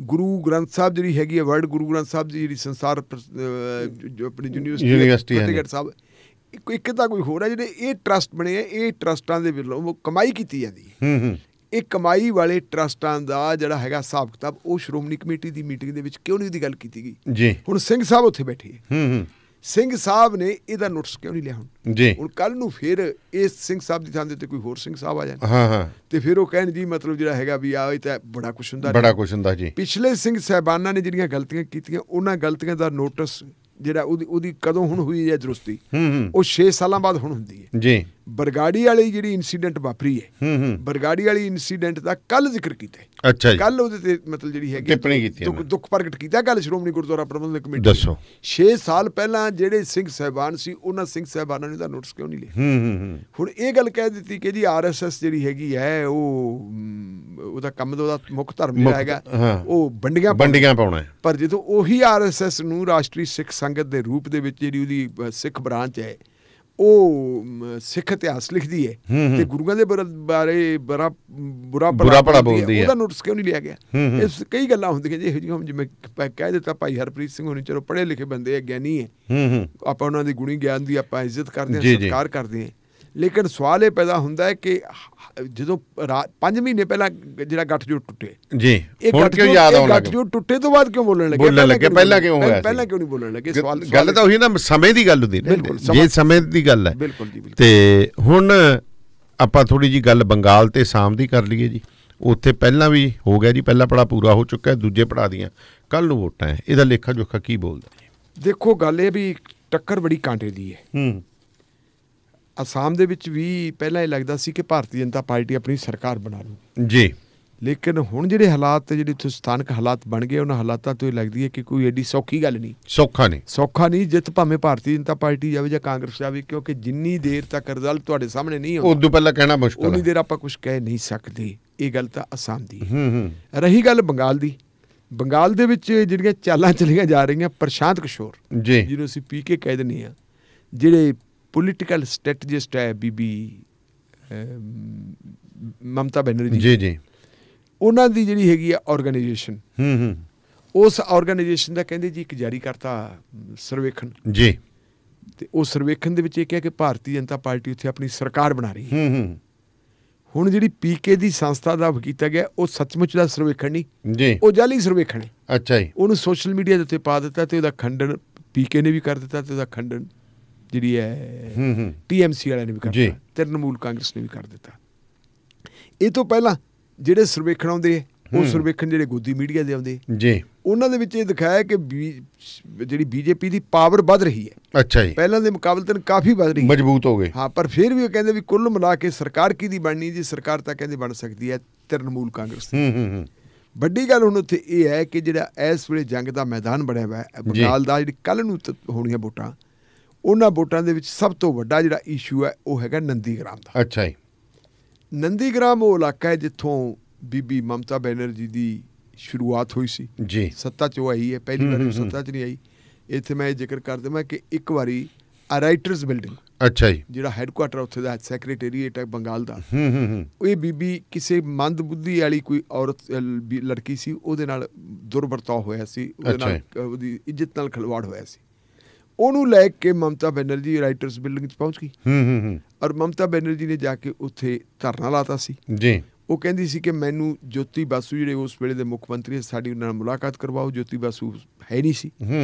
ਗੁਰੂ ਗ੍ਰੰਥ ਸਾਹਿਬ ਜਿਹੜੀ ਹੈਗੀ ਹੈ ਵਰਲਡ ਗੁਰੂ ਗ੍ਰੰਥ ਸਾਹਿਬ ਦੀ ਜਿਹੜੀ ਸੰਸਾਰ ਆਪਣੀ ਯੂਨੀਵਰਸਿਟੀ ਫਤਿਹਗੜ੍ਹ ਸਾਹਿਬ, ਇੱਕ ਤਾਂ ਕੋਈ ਹੋਰ ਹੈ ਜਿਹੜੇ ਇਹ ਟਰਸਟ ਬਣੇ ਆ, ਇਹ ਟਰਸਟਾਂ ਦੇ ਵੱਲੋਂ ਕਮਾਈ ਕੀਤੀ ਜਾਂਦੀ ਹੈ। ਇਹ ਕਮਾਈ ਵਾਲੇ ਟਰਸਟਾਂ ਦਾ ਜਿਹੜਾ ਹੈਗਾ ਹਿਸਾਬ ਕਿਤਾਬ ਉਹ ਸ਼੍ਰੋਮਣੀ ਕਮੇਟੀ ਦੀ ਮੀਟਿੰਗ ਦੇ ਵਿੱਚ ਕਿਉਂ ਨਹੀਂ ਉਹਦੀ ਗੱਲ ਕੀਤੀ ਗਈ? ਹੁਣ ਸਿੰਘ ਸਾਹਿਬ ਉੱਥੇ ਬੈਠੇ ਹੈ, ਸਿੰਘ ਸਾਹਿਬ ਨੇ ਇਹਦਾ ਨੋਟਿਸ ਕਿਉਂ ਨਹੀਂ ਲਿਆ? ਹੁਣ ਕੱਲ ਨੂੰ ਫਿਰ ਇਸ ਸਿੰਘ ਸਾਹਿਬ ਦੀ ਥਾਂ ਦੇ ਉੱਤੇ ਕੋਈ ਹੋਰ ਸਿੰਘ ਸਾਹਿਬ ਆ ਜਾਣ ਤੇ ਫਿਰ ਉਹ ਕਹਿਣ ਜੀ ਮਤਲਬ ਜਿਹੜਾ ਹੈਗਾ ਵੀ ਆ ਇਹ ਤਾਂ ਬੜਾ ਕੁਛ ਹੁੰਦਾ ਜੀ। ਪਿਛਲੇ ਸਿੰਘ ਸਾਹਿਬਾਨਾਂ ਨੇ ਜਿਹੜੀਆਂ ਗਲਤੀਆਂ ਕੀਤੀਆਂ ਉਹਨਾਂ ਗਲਤੀਆਂ ਦਾ ਨੋਟਿਸ ਜਿਹੜਾ ਉਹਦੀ ਕਦੋਂ ਹੁਣ ਹੋਈ ਹੈ ਦਰੁਸਤੀ, ਉਹ 6 ਸਾਲਾਂ ਬਾਅਦ ਹੁਣ ਹੁੰਦੀ ਹੈ ਜੀ। ਬਰਗਾੜੀ ਵਾਲੀ ਜਿਹੜੀ ਇਨਸੀਡੈਂਟ ਵਾਪਰੀ ਹੈ, ਬਰਗਾੜੀ ਵਾਲੀ ਇਨਸੀਡੈਂਟ ਦਾ ਕੱਲ ਜ਼ਿਕਰ ਕੀਤਾ। ਅੱਛਾ ਜੀ। ਕੱਲ ਉਹਦੇ ਤੇ ਮਤਲਬ ਜਿਹੜੀ ਹੈਗੀ ਟਿੱਪਣੀ ਕੀਤੀ, ਦੁੱਖ ਪ੍ਰਗਟ ਕੀਤਾ ਗੱਲ ਸ਼੍ਰੋਮਣੀ ਗੁਰਦੁਆਰਾ ਪ੍ਰਬੰਧਕ ਕਮੇਟੀ। ਦੱਸੋ 6 ਸਾਲ ਪਹਿਲਾਂ ਜਿਹੜੇ ਸਿੰਘ ਸਾਹਿਬਾਨ ਸੀ ਉਹਨਾਂ ਸਿੰਘ ਸਾਹਿਬਾਨਾਂ ਨੇ ਦਾ ਨੋਟਿਸ ਕਿਉਂ ਨਹੀਂ ਲਿਆ? ਹੁਣ ਇਹ ਗੱਲ ਕਹਿ ਦਿੱਤੀ ਕਿ ਜੀ RSS ਜਿਹੜੀ ਹੈਗੀ ਹੈ ਉਹਦਾ ਕੰਮ ਦਾ ਉਹਦਾ ਮੁੱਖ ਧਰਮ ਜਿਹੜਾ ਹੈਗਾ ਉਹ ਵੰਡੀਆਂ ਪਾਉਣਾ ਹੈ। ਪਰ ਜਦੋਂ ਉਹੀ RSS ਨੂੰ ਰਾਸ਼ਟਰੀ ਸਿੱਖ ਸੰਗਤ ਦੇ ਰੂਪ ਦੇ ਵਿੱਚ ਜਿਹੜੀ ਉਹਦੀ ਸਿੱਖ ਬ੍ਰਾਂਚ ਹੈ ਉਹ ਸਿੱਖ ਇਤਿਹਾਸ ਲਿਖਦੀ ਹੈ ਤੇ ਗੁਰੂਆਂ ਦੇ ਬਾਰੇ ਬੁਰਾ ਭਲਾ ਬੋਲਦੀ ਹੈ, ਉਹਦਾ ਨੋਟਿਸ ਕਿਉਂ ਨਹੀਂ ਲਿਆ ਗਿਆ? ਇਸ ਕਈ ਗੱਲਾਂ ਹੁੰਦੀਆਂ ਜੀ ਇਹੋ ਜਿਹੀਆਂ, ਜਿਵੇਂ ਕਹਿ ਦਿੱਤਾ ਭਾਈ ਹਰਪ੍ਰੀਤ ਸਿੰਘ ਹੋਣੀ ਚਲੋ ਪੜ੍ਹੇ ਲਿਖੇ ਬੰਦੇ ਹੈ, ਗਿਆਨੀ ਹੈ, ਆਪਾਂ ਉਹਨਾਂ ਦੀ ਗੁਣੀ ਗਿਆਨ ਦੀ ਆਪਾਂ ਇੱਜ਼ਤ ਕਰਦੇ ਹਾਂ, ਸਤਿਕਾਰ ਕਰਦੇ ਹਾਂ। ਲੇਕਿਨ ਸਵਾਲ ਇਹ ਪੈਦਾ ਹੁੰਦਾ ਹੈ ਕਿ ਜਦੋਂ 5 ਮਹੀਨੇ ਪਹਿਲਾਂ ਜਿਹੜਾ ਗੱਠਜੋੜ ਟੁੱਟੇ ਜੀ, ਗੱਠਜੋੜ ਟੁੱਟੇ ਤੋਂ ਬਾਅਦ ਕਿਉਂ ਬੋਲਣ ਲੱਗੇ? ਪਹਿਲਾਂ ਕਿਉਂ ਨਹੀਂ ਬੋਲਣ ਲੱਗੇ? ਸਵਾਲ ਗੱਲ ਤਾਂ ਉਹੀ ਨਾ, ਸਮੇਂ ਦੀ ਗੱਲ ਹੁੰਦੀ ਜੇ ਸਮੇਂ ਦੀ ਗੱਲ ਹੈ। ਬਿਲਕੁਲ ਜੀ। ਤੇ ਹੁਣ ਆਪਾਂ ਥੋੜੀ ਜੀ ਗੱਲ ਬੰਗਾਲ ਤੇ ਆਸਾਮ ਦੀ ਕਰ ਲਈਏ ਜੀ। ਉੱਥੇ ਪਹਿਲਾਂ ਵੀ ਹੋ ਗਿਆ ਜੀ, ਪਹਿਲਾ ਪੜਾਅ ਪੂਰਾ ਹੋ ਚੁੱਕਾ, ਦੂਜੇ ਪੜਾਅ ਦੀਆਂ ਕੱਲ ਨੂੰ ਵੋਟਾਂ ਹੈ। ਇਹਦਾ ਲੇਖਾ ਜੋਖਾ ਕੀ ਬੋਲਦਾ ਜੀ? ਦੇਖੋ ਗੱਲ ਇਹ ਵੀ ਟੱਕਰ ਬੜੀ ਕਾਂਟੇ ਦੀ ਹੈ। ਅਸਾਮ ਦੇ ਵਿੱਚ ਵੀ ਪਹਿਲਾਂ ਇਹ ਲੱਗਦਾ ਸੀ ਕਿ ਭਾਰਤੀ ਜਨਤਾ ਪਾਰਟੀ ਆਪਣੀ ਸਰਕਾਰ ਬਣਾ ਲੂ ਜੀ, ਲੇਕਿਨ ਹੁਣ ਜਿਹੜੇ ਹਾਲਾਤ ਜਿਹੜੇ ਇੱਥੇ ਸਥਾਨਕ ਹਾਲਾਤ ਬਣ ਗਏ ਉਹਨਾਂ ਹਾਲਾਤਾਂ ਤੋਂ ਇਹ ਲੱਗਦੀ ਹੈ ਕਿ ਕੋਈ ਐਡੀ ਸੌਖੀ ਗੱਲ ਨਹੀਂ, ਸੌਖਾ ਨਹੀਂ ਜਿੱਤ ਭਾਵੇਂ ਭਾਰਤੀ ਜਨਤਾ ਪਾਰਟੀ ਜਾਵੇ ਜਾਂ ਕਾਂਗਰਸ ਜਾਵੇ, ਕਿਉਂਕਿ ਜਿੰਨੀ ਦੇਰ ਤੱਕ ਰਿਜ਼ਲਟ ਤੁਹਾਡੇ ਸਾਹਮਣੇ ਨਹੀਂ ਆਉਂਦਾ ਉਦੋਂ ਪਹਿਲਾਂ ਕਹਿਣਾ ਮੁਸ਼ਕਲ ਹੈ, ਉਨੀ ਦੇਰ ਆਪਾਂ ਕੁਝ ਕਹਿ ਨਹੀਂ ਸਕਦੇ। ਇਹ ਗੱਲ ਤਾਂ ਅਸਾਮ ਦੀ। ਰਹੀ ਗੱਲ ਬੰਗਾਲ ਦੀ, ਬੰਗਾਲ ਦੇ ਵਿੱਚ ਜਿਹੜੀਆਂ ਚਾਲਾਂ ਚੱਲੀਆਂ ਜਾ ਰਹੀਆਂ, ਪ੍ਰਸ਼ਾਂਤ ਕਿਸ਼ੋਰ ਜਿਹਨੂੰ ਅਸੀਂ PK ਕਹਿ ਦਿੰਦੇ ਹਾਂ, ਜਿਹੜੇ ਪੋਲੀਟੀਕਲ ਸਟ੍ਰੈਟਜਿਸਟ ਹੈ ਬੀਬੀ ਮਮਤਾ ਬੈਨਰਜੀ ਜੀ, ਉਹਨਾਂ ਦੀ ਜਿਹੜੀ ਹੈਗੀ ਆ ਆਰਗੇਨਾਈਜੇਸ਼ਨ, ਉਸ ਆਰਗੇਨਾਈਜੇਸ਼ਨ ਦਾ ਕਹਿੰਦੇ ਜੀ ਇੱਕ ਜਾਰੀ ਕਰਤਾ ਸਰਵੇਖਣ ਜੀ, ਤੇ ਉਹ ਸਰਵੇਖਣ ਦੇ ਵਿੱਚ ਇਹ ਕਿਹਾ ਕਿ ਭਾਰਤੀ ਜਨਤਾ ਪਾਰਟੀ ਉੱਥੇ ਆਪਣੀ ਸਰਕਾਰ ਬਣਾ ਰਹੀ ਹੈ। ਹੁਣ ਜਿਹੜੀ PK ਦੀ ਸੰਸਥਾ ਦਾ ਕੀਤਾ ਗਿਆ ਉਹ ਸੱਚਮੁੱਚ ਦਾ ਸਰਵੇਖਣ ਨਹੀਂ ਜੀ, ਉਹ ਜਾਲੀ ਸਰਵੇਖਣ ਹੈ। ਅੱਛਾ ਜੀ। ਉਹਨੂੰ ਸੋਸ਼ਲ ਮੀਡੀਆ ਦੇ ਉੱਤੇ ਪਾ ਦਿੱਤਾ ਤੇ ਉਹਦਾ ਖੰਡਨ PK ਨੇ ਵੀ ਕਰ ਦਿੱਤਾ ਤੇ ਉਹਦਾ ਖੰਡਨ ਜਿਹੜੀ ਹੈ TMC ਵਾਲਿਆਂ ਨੇ ਵੀ ਕਰ ਦਿੱਤਾ, ਤ੍ਰਿਣਮੂਲ ਕਾਂਗਰਸ ਨੇ ਵੀ ਕਰ ਦਿੱਤਾ। ਇਹ ਤੋਂ ਪਹਿਲਾਂ ਜਿਹੜੇ ਸਰਵੇਖਣ ਆਉਂਦੇ ਉਹ ਸਰਵੇਖਣ ਜਿਹੜੇ ਗੋਦੀ ਮੀਡੀਆ ਦੇ ਆਉਂਦੇ ਜੀ, ਉਹਨਾਂ ਦੇ ਵਿੱਚ ਇਹ ਦਿਖਾਇਆ ਕਿ ਜਿਹੜੀ BJP ਦੀ ਪਾਵਰ ਵੱਧ ਰਹੀ ਹੈ। ਅੱਛਾ ਜੀ। ਪਹਿਲਾਂ ਦੇ ਮੁਕਾਬਲਤਨ ਕਾਫੀ ਵੱਧ ਰਹੀ ਹੈ, ਮਜ਼ਬੂਤ ਹੋ ਗਏ। ਹਾਂ, ਪਰ ਫਿਰ ਵੀ ਉਹ ਕਹਿੰਦੇ ਵੀ ਕੁੱਲ ਮਿਲਾ ਕੇ ਸਰਕਾਰ ਕਿਹਦੀ ਬਣਨੀ ਜੀ? ਸਰਕਾਰ ਤਾਂ ਕਹਿੰਦੇ ਬਣ ਸਕਦੀ ਹੈ ਤ੍ਰਿਣਮੂਲ ਕਾਂਗਰਸ ਦੀ। ਵੱਡੀ ਗੱਲ ਹੁਣ ਉੱਥੇ ਇਹ ਹੈ ਕਿ ਜਿਹੜਾ ਇਸ ਵੇਲੇ ਜੰਗ ਦਾ ਮੈਦਾਨ ਬਣਿਆ ਹੋਇਆ ਹੈ ਬੰਗਾਲ ਦਾ, ਜਿਹੜੀ ਕੱਲ੍ਹ ਨੂੰ ਹੋਣੀਆਂ ਵੋਟਾਂ, ਉਹਨਾਂ ਵੋਟਾਂ ਦੇ ਵਿੱਚ ਸਭ ਤੋਂ ਵੱਡਾ ਜਿਹੜਾ ਇਸ਼ੂ ਹੈ ਉਹ ਹੈਗਾ ਨੰਦੀਗ੍ਰਾਮ ਦਾ। ਅੱਛਾ ਜੀ। ਨੰਦੀਗ੍ਰਾਮ ਉਹ ਇਲਾਕਾ ਹੈ ਜਿੱਥੋਂ ਬੀਬੀ ਮਮਤਾ ਬੈਨਰਜੀ ਦੀ ਸ਼ੁਰੂਆਤ ਹੋਈ ਸੀ ਜੀ, ਸੱਤਾ 'ਚ ਉਹ ਆਈ ਹੈ, ਪਹਿਲੀ ਵਾਰ ਸੱਤਾ 'ਚ ਨਹੀਂ ਆਈ। ਇੱਥੇ ਮੈਂ ਇਹ ਜ਼ਿਕਰ ਕਰ ਦੇਵਾਂ ਕਿ ਇੱਕ ਵਾਰੀ ਰਾਈਟਰਸ ਬਿਲਡਿੰਗ, ਅੱਛਾ ਜੀ, ਜਿਹੜਾ ਹੈੱਡਕੁਆਟਰ ਉੱਥੇ ਦਾ ਸੈਕਟਰੀਏਟ ਹੈ ਬੰਗਾਲ ਦਾ, ਇਹ ਬੀਬੀ ਕਿਸੇ ਮੰਦ ਬੁੱਧੀ ਵਾਲੀ ਕੋਈ ਔਰਤ ਲੜਕੀ ਸੀ, ਉਹਦੇ ਨਾਲ ਦੁਰਵਰਤਾਓ ਹੋਇਆ ਸੀ, ਉਹਦੇ ਨਾਲ ਉਹਦੀ ਇੱਜ਼ਤ ਨਾਲ ਖਿਲਵਾੜ ਹੋਇਆ ਸੀ। ਉਹਨੂੰ ਲੈ ਕੇ ਮਮਤਾ ਬੈਨਰਜੀ ਰਾਈਟਰਸ ਬਿਲਡਿੰਗ 'ਚ ਪਹੁੰਚ ਗਈ ਔਰ ਮਮਤਾ ਬੈਨਰਜੀ ਨੇ ਜਾ ਕੇ ਉੱਥੇ ਧਰਨਾ ਲਾਤਾ ਸੀ ਜੀ। ਉਹ ਕਹਿੰਦੀ ਸੀ ਕਿ ਮੈਨੂੰ ਜੋਤੀ ਬਾਸੂ ਜਿਹੜੇ ਉਸ ਵੇਲੇ ਦੇ ਮੁੱਖ ਮੰਤਰੀ, ਸਾਡੀ ਉਹਨਾਂ ਨਾਲ ਮੁਲਾਕਾਤ ਕਰਵਾਓ। ਜੋਤੀ ਬਾਸੂ ਹੈ ਨਹੀਂ ਸੀ,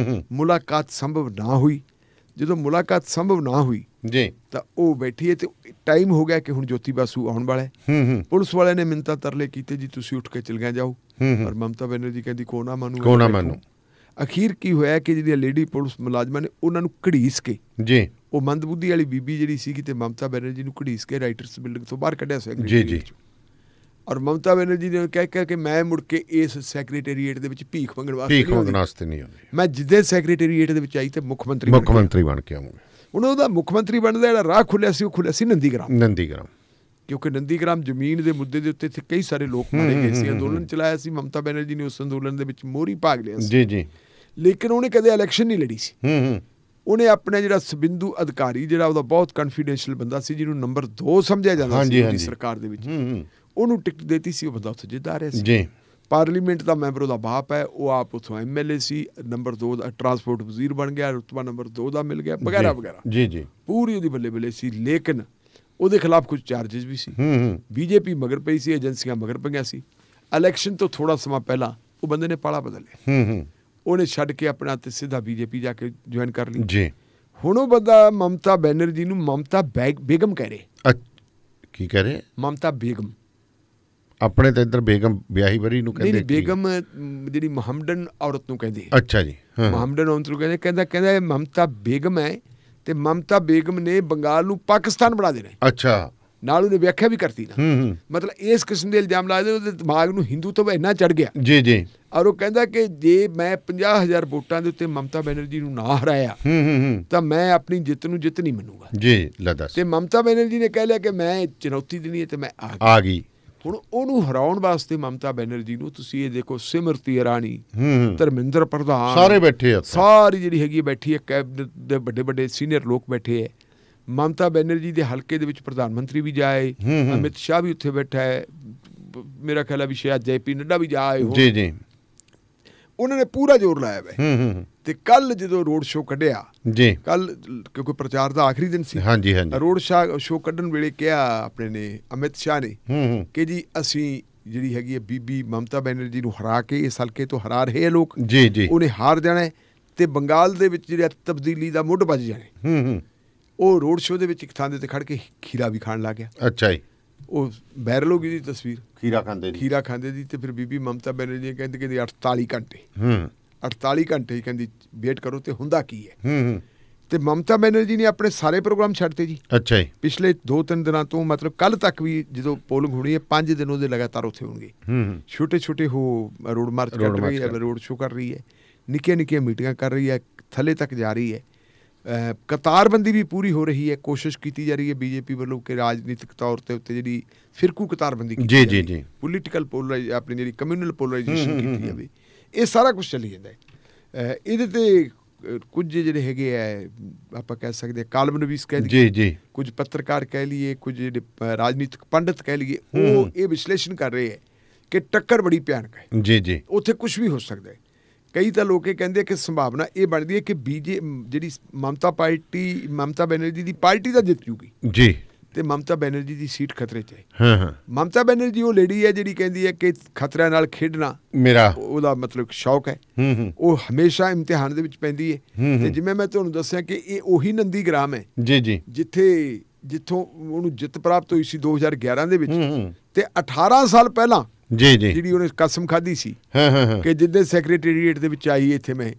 ਮੁਲਾਕਾਤ ਸੰਭਵ ਨਾ ਹੋਈ। ਜਦੋਂ ਮੁਲਾਕਾਤ ਸੰਭਵ ਨਾ ਹੋਈ ਜੀ ਤਾਂ ਉਹ ਬੈਠੀ ਹੈ ਤੇ ਟਾਈਮ ਹੋ ਗਿਆ ਕਿ ਹੁਣ ਜੋਤੀ ਬਾਸੂ ਆਉਣ ਵਾਲਾ ਹੈ। ਪੁਲਿਸ ਵਾਲਿਆਂ ਨੇ ਮਿੰਨਤਾਂ ਤਰਲੇ ਕੀਤੇ ਜੀ ਤੁਸੀਂ ਉੱਠ ਕੇ ਚਲੀਆਂ ਜਾਓ, ਪਰ ਮਮਤਾ ਬੈਨਰਜੀ ਕਹਿੰਦੀ ਕੋ ਨਾ ਮੰਨੂ। ਅਖੀਰ ਕੀ ਹੋਇਆ ਕਿ ਜਿਹੜੀਆਂ ਲੇਡੀ ਪੁਲਿਸ ਮੁਲਾਜ਼ਮਾਂ ਨੇ ਉਹਨਾਂ ਨੂੰ ਘੜੀਸ ਕੇ ਜੀ ਉਹ ਮੰਦਬੁੱਧੀ ਵਾਲੀ ਬੀਬੀ ਜਿਹੜੀ ਸੀਗੀ ਤੇ ਮਮਤਾ ਬੈਨਰਜੀ ਨੂੰ ਘੜੀਸ ਕੇ ਰਾਈਟਰਸ ਬਿਲਡਿੰਗ ਤੋਂ ਬਾਹਰ ਕੱਢਿਆ ਸੀ ਜੀ ਜੀ। ਔਰ ਮਮਤਾ ਬੈਨਰਜੀ ਨੇ ਕਹਿ ਕੇ ਮੈਂ ਮੁੜ ਕੇ ਇਸ ਸੈਕਟਰੀਏਟ ਦੇ ਵਿੱਚ ਭੀਖ ਮੰਗਣ ਵਾਸਤੇ ਨਹੀਂ ਆਉਂਦੀ। ਮੈਂ ਜਿੱਦੇ ਸੈਕਟਰੀਏਟ ਦੇ ਵਿੱਚ ਆਈ ਤੇ ਮੁੱਖ ਮੰਤਰੀ ਬਣ ਕੇ ਆਉਂਗਾ। ਹੁਣ ਉਹਦਾ ਮੁੱਖ ਮੰਤਰੀ ਬਣਨ ਦਾ ਜਿਹੜਾ ਰਾਹ ਖੁੱਲਿਆ ਸੀ ਉਹ ਖੁੱਲਿਆ ਸੀ ਨੰਦੀਗ੍ਰਾਮ। ਕਿਉਂਕਿ ਨੰਦੀਗ੍ਰਾਮ ਜ਼ਮੀਨ ਦੇ ਮੁੱਦੇ ਦੇ ਉੱਤੇ ਕਈ ਸਾਰੇ ਲੋਕ ਮਾਰੇ ਗਏ ਸੀ। ਅੰਦੋਲਨ ਚਲਾਇਆ ਸੀ ਮਮਤਾ ਬੈਨਰਜੀ ਨੇ, ਉਸ ਅੰਦੋਲਨ ਦੇ ਵਿੱਚ ਮੋਹਰੀ ਭਾਗ ਲਿਆ ਸੀ ਜੀ ਜੀ। ਲੇਕਿਨ ਉਹਨੇ ਕਦੇ ਇਲੈਕਸ਼ਨ ਨਹੀਂ ਲੜੀ ਸੀ। ਉਹਨੇ ਆਪਣੇ ਜਿਹੜਾ ਸਬਿੰਦੂ ਅਧਿਕਾਰੀ ਜਿਹੜਾ ਉਹਦਾ ਬਹੁਤ ਕੌਨਫੀਡੈਂਸ਼ੀਅਲ ਬੰਦਾ ਸੀ, ਜਿਹਨੂੰ ਨੰਬਰ 2 ਸਮਝਿਆ ਜਾਂਦਾ ਸੀ ਸਰਕਾਰ ਦੇ ਵਿੱਚ, ਉਹਨੂੰ ਟਿਕਟ ਦੇਤੀ ਸੀ। ਉਹ ਬੰਦਾ ਉੱਥੇ ਜਿੱਤ ਆ ਰਿਹਾ ਸੀ ਜੀ। ਪਾਰਲੀਮੈਂਟ ਦਾ ਮੈਂਬਰ ਉਹਦਾ ਬਾਪ ਹੈ, ਉਹ ਆਪ ਉੱਥੋਂ MLA ਸੀ। ਨੰਬਰ 2 ਦਾ ਟਰਾਂਸਪੋਰਟ ਵਜ਼ੀਰ ਬਣ ਗਿਆ, ਰੁਤਬਾ ਨੰਬਰ 2 ਦਾ ਮਿਲ ਗਿਆ ਵਗੈਰਾ ਵਗੈਰਾ ਜੀ ਜੀ। ਪੂਰੀ ਉਹਦੀ ਬੱਲੇ ਬੱਲੇ ਸੀ। ਲੇਕਿਨ ਉਹਦੇ ਖਿਲਾਫ ਕੁਝ ਚਾਰਜਿਸ ਵੀ ਸੀ। BJP ਮਗਰ ਪਈ ਸੀ, ਏਜੰਸੀਆਂ ਮਗਰ ਪਈਆਂ ਸੀ। ਇਲੈਕਸ਼ਨ ਤੋਂ ਥੋੜਾ ਸਮਾਂ ਪਹਿਲਾਂ ਉਹ ਬੰਦੇ ਨੇ ਪਾਲਾ ਬਦਲ ਲਿਆ। ਉਹਨੇ ਛੱਡ ਕੇ ਆਪਣਾ ਤੇ ਸਿੱਧਾ BJP ਜਾ ਕੇ ਜੁਆਇਨ ਕਰ ਲਈ ਜੀ। ਹੁਣ ਉਹ ਬੰਦਾ ਮਮਤਾ ਬੈਨਰਜੀ ਨੂੰ ਮਮਤਾ ਬੇਗਮ ਕਹਿ ਰਹੇ। ਕੀ ਕਹਿ ਰਹੇ? ਮਮਤਾ ਬੇਗਮ। ਆਪਣੇ ਤਾਂ ਇੱਧਰ ਬੇਗਮ ਵਿਆਹੀ ਵਰੀ ਨੂੰ ਕਹਿੰਦੇ। ਬੇਗਮ ਜਿਹੜੀ ਮੁਹੰਮਦਨ ਔਰਤ ਨੂੰ ਕਹਿੰਦੇ। ਅੱਛਾ ਜੀ। ਮੁਹੰਮਦਨ ਔਰਤ ਨੂੰ ਕਹਿੰਦੇ। ਕਹਿੰਦਾ ਮਮਤਾ ਬੇਗਮ ਹੈ ਤੇ ਮਮਤਾ ਬੇਗਮ ਨੇ ਬੰਗਾਲ ਨੂੰ ਪਾਕਿਸਤਾਨ ਬਣਾ ਦੇਣਾ। ਅੱਛਾ। ਨਾਲ ਉਹਨੇ ਵਿਆਖਿਆ ਵੀ ਕਰਤੀ ਨਾ। ਮਤਲਬ ਇਸ ਕਿਸਮ ਦੇ ਇਲਜ਼ਾਮ ਲਾਏ, ਉਹਦੇ ਦਿਮਾਗ ਨੂੰ ਹਿੰਦੂ ਤੋਂ ਇੰਨਾ ਚੜ ਗਿਆ ਜੀ ਜੀ। ਔਰ ਉਹ ਕਹਿੰਦਾ ਕਿ ਜੇ ਮੈਂ 50,000 ਵੋਟਾਂ ਦੇ ਉੱਤੇ ਮਮਤਾ ਬੈਨਰਜੀ ਨੂੰ ਨਾ ਹਰਾਇਆ ਤਾਂ ਮੈਂ ਆਪਣੀ ਜਿੱਤ ਨੂੰ ਜਿੱਤ ਨਹੀਂ ਮੰਨੂਗਾ ਜੀ। ਤੇ ਮਮਤਾ ਬੈਨਰਜੀ ਨੇ ਕਹਿ ਲਿਆ ਕਿ ਮੈਂ ਚੁਣੌਤੀ ਦੇਣੀ ਹੈ ਤੇ ਮੈਂ ਆ ਗਈ। ਹੁਣ ਉਹਨੂੰ ਹਰਾਉਣ ਵਾਸਤੇ ਮਮਤਾ ਬੈਨਰਜੀ ਨੂੰ ਤੁਸੀਂ ਇਹ ਦੇਖੋ, ਸਿਮਰਤੀ ਇਰਾਨੀ, ਧਰਮਿੰਦਰ ਪ੍ਰਧਾਨ ਸਾਰੇ ਬੈਠੇ ਆ, ਸਾਰੀ ਜਿਹੜੀ ਹੈਗੀ ਬੈਠੀ ਹੈ, ਕੈਬਨਿਟ ਦੇ ਵੱਡੇ ਵੱਡੇ ਸੀਨੀਅਰ ਲੋਕ ਬੈਠੇ ਹੈ। ਮਮਤਾ ਬੈਨਰਜੀ ਦੇ ਹਲਕੇ ਦੇ ਵਿੱਚ ਪ੍ਰਧਾਨ ਮੰਤਰੀ ਵੀ ਜਾਏ, ਅਮਿਤ ਸ਼ਾਹ ਵੀ ਉੱਥੇ ਬੈਠਾ ਹੈ, ਮੇਰਾ ਖਿਆਲ ਹੈ ਵੀ ਸ਼ਾਇਦ JP ਨੱਡਾ ਵੀ ਜਾਏ ਜੀ ਜੀ। ਉਹਨਾਂ ਨੇ ਪੂਰਾ ਜ਼ੋਰ ਲਾਇਆ ਵਾ। ਤੇ ਕੱਲ ਜਦੋਂ ਰੋਡ ਸ਼ੋਅ ਕੱਢਿਆ ਜੀ, ਕੱਲ ਕਿਉਂਕਿ ਪ੍ਰਚਾਰ ਦਾ ਆਖਰੀ ਦਿਨ ਸੀ, ਹਾਂਜੀ ਹਾਂਜੀ, ਰੋਡ ਸ਼ੋਅ ਕੱਢਣ ਵੇਲੇ ਕਿਹਾ ਆਪਣੇ ਨੇ ਅਮਿਤ ਸ਼ਾਹ ਨੇ ਕਿ ਜੀ ਅਸੀਂ ਜਿਹੜੀ ਹੈਗੀ ਹੈ ਬੀਬੀ ਮਮਤਾ ਬੈਨਰਜੀ ਨੂੰ ਹਰਾ ਕੇ ਇਸ ਹਲਕੇ ਤੋਂ ਹਰਾ ਰਹੇ ਆ ਲੋਕ ਜੀ ਜੀ। ਉਹਨੇ ਹਾਰ ਜਾਣਾ ਤੇ ਬੰਗਾਲ ਦੇ ਵਿੱਚ ਜਿਹੜਾ ਤਬਦੀਲੀ ਦਾ ਮੁੱਢ ਵੱਜ ਜਾਣੇ। ਉਹ ਰੋਡ ਸ਼ੋਅ ਦੇ ਵਿੱਚ ਇੱਕ ਥਾਂ ਦੇ ਤੇ ਖੜ ਕੇ ਖੀਰਾ ਵੀ ਖਾਣ ਲੱਗ ਗਿਆ। ਅੱਛਾ ਜੀ। ਉਹ ਵਾਇਰਲ ਹੋ ਗਈ ਦੀ ਤਸਵੀਰ, ਖੀਰਾ ਖਾਂਦੇ ਦੀ। ਤੇ ਫਿਰ ਬੀਬੀ ਮਮਤਾ ਬੈਨਰਜੀ ਕਹਿੰਦੀ 48 ਘੰਟੇ ਹੀ ਕਹਿੰਦੀ ਵੇਟ ਕਰੋ ਤੇ ਹੁੰਦਾ ਕੀ ਹੈ। ਤੇ ਮਮਤਾ ਬੈਨਰਜੀ ਨੇ ਆਪਣੇ ਸਾਰੇ ਪ੍ਰੋਗਰਾਮ ਛੱਡਤੇ ਜੀ। ਅੱਛਾ ਜੀ। ਪਿਛਲੇ 2-3 ਦਿਨਾਂ ਤੋਂ, ਮਤਲਬ ਕੱਲ ਤੱਕ ਵੀ ਜਦੋਂ ਪੋਲਿੰਗ ਹੋਣੀ ਹੈ 5 ਦਿਨ ਉਹਦੇ ਲਗਾਤਾਰ ਉੱਥੇ ਹੋਣਗੇ। ਛੋਟੇ ਛੋਟੇ ਉਹ ਰੋਡ ਮਾਰਚ ਕਰ ਰਹੀ ਹੈ, ਰੋਡ ਸ਼ੋਅ ਕਰ ਰਹੀ ਹੈ, ਨਿੱਕੀਆਂ ਨਿੱਕੀਆਂ ਮੀਟਿੰਗਾਂ ਕਰ ਰਹੀ ਹੈ, ਥੱਲੇ ਤੱਕ ਜਾ ਰਹੀ ਹੈ। ਕਤਾਰਬੰਦੀ ਵੀ ਪੂਰੀ ਹੋ ਰਹੀ ਹੈ। ਕੋਸ਼ਿਸ਼ ਕੀਤੀ ਜਾ ਰਹੀ ਹੈ BJP ਵੱਲੋਂ ਕਿ ਰਾਜਨੀਤਿਕ ਤੌਰ ਤੇ ਉੱਤੇ ਜਿਹੜੀ ਫਿਰਕੂ ਕਤਾਰਬੰਦੀ ਜੀ ਜੀ ਜੀ, ਪੋਲੀਟੀਕਲ ਆਪਣੀ ਜਿਹੜੀ ਕਮਿਊਨਲ ਪੋਲਰਾਈਜੇਸ਼ਨ ਕੀਤੀ ਜਾਵੇ। ਇਹ ਸਾਰਾ ਕੁਛ ਚੱਲੀ ਜਾਂਦਾ ਹੈ। ਇਹਦੇ ਤੇ ਕੁਝ ਜਿਹੜੇ ਹੈਗੇ ਹੈ, ਆਪਾਂ ਕਹਿ ਸਕਦੇ ਕਾਲਮਨਵੀਸ ਕਹਿ ਲਈਏ ਜੀ ਜੀ, ਕੁਝ ਪੱਤਰਕਾਰ ਕਹਿ ਲਈਏ, ਕੁਝ ਜਿਹੜੇ ਰਾਜਨੀਤਿਕ ਪੰਡਿਤ ਕਹਿ ਲਈਏ, ਉਹ ਇਹ ਵਿਸ਼ਲੇਸ਼ਣ ਕਰ ਰਹੇ ਹੈ ਕਿ ਟੱਕਰ ਬੜੀ ਭਿਆਨਕ ਹੈ ਜੀ ਜੀ। ਉੱਥੇ ਕੁਛ ਵੀ ਹੋ ਸਕਦਾ ਹੈ। ਕਈ ਤਾਂ ਲੋਕ ਇਹ ਕਹਿੰਦੇ ਕਿ ਸੰਭਾਵਨਾ ਇਹ ਬਣਦੀ ਹੈ ਕਿ ਜਿਹੜੀ ਮਮਤਾ ਬੈਨਰਜੀ ਦੀ ਪਾਰਟੀ ਦਾ ਜਿੱਤ ਜੂਗੀ ਜੀ, ਤੇ ਮਮਤਾ ਬੈਨਰਜੀ ਦੀ ਸੀਟ ਖਤਰੇ 'ਚ ਹੈ। ਮਮਤਾ ਬੈਨਰਜੀ ਉਹ ਲੇਡੀ ਹੈ ਜਿਹੜੀ ਕਹਿੰਦੀ ਹੈ ਕਿ ਖਤਰਿਆਂ ਨਾਲ ਖੇਡਣਾ ਮੇਰਾ ਉਹਦਾ ਮਤਲਬ ਸ਼ੌਕ ਹੈ। ਉਹ ਹਮੇਸ਼ਾ ਇਮਤਿਹਾਨ ਦੇ ਵਿੱਚ ਪੈਂਦੀ ਹੈ। ਤੇ ਜਿਵੇਂ ਮੈਂ ਤੁਹਾਨੂੰ ਦੱਸਿਆ ਕਿ ਇਹ ਉਹੀ ਨੰਦੀਗ੍ਰਾਮ ਹੈ ਜੀ ਜੀ, ਜਿੱਥੋਂ ਉਹਨੂੰ ਜਿੱਤ ਪ੍ਰਾਪਤ ਹੋਈ ਸੀ 2011 ਦੇ ਵਿੱਚ। ਤੇ 18 ਸਾਲ ਪਹਿਲਾਂ ਜੀ ਜੀ ਜਿਹੜੀ ਉਹਨੇ ਕਸਮ ਖਾਧੀ ਸੀ ਕਿ ਜਿੱਦੇ ਸੈਕਟਰੀਏਟ ਦੇ ਵਿੱਚ ਆਈ ਇੱਥੇ ਮੈਂ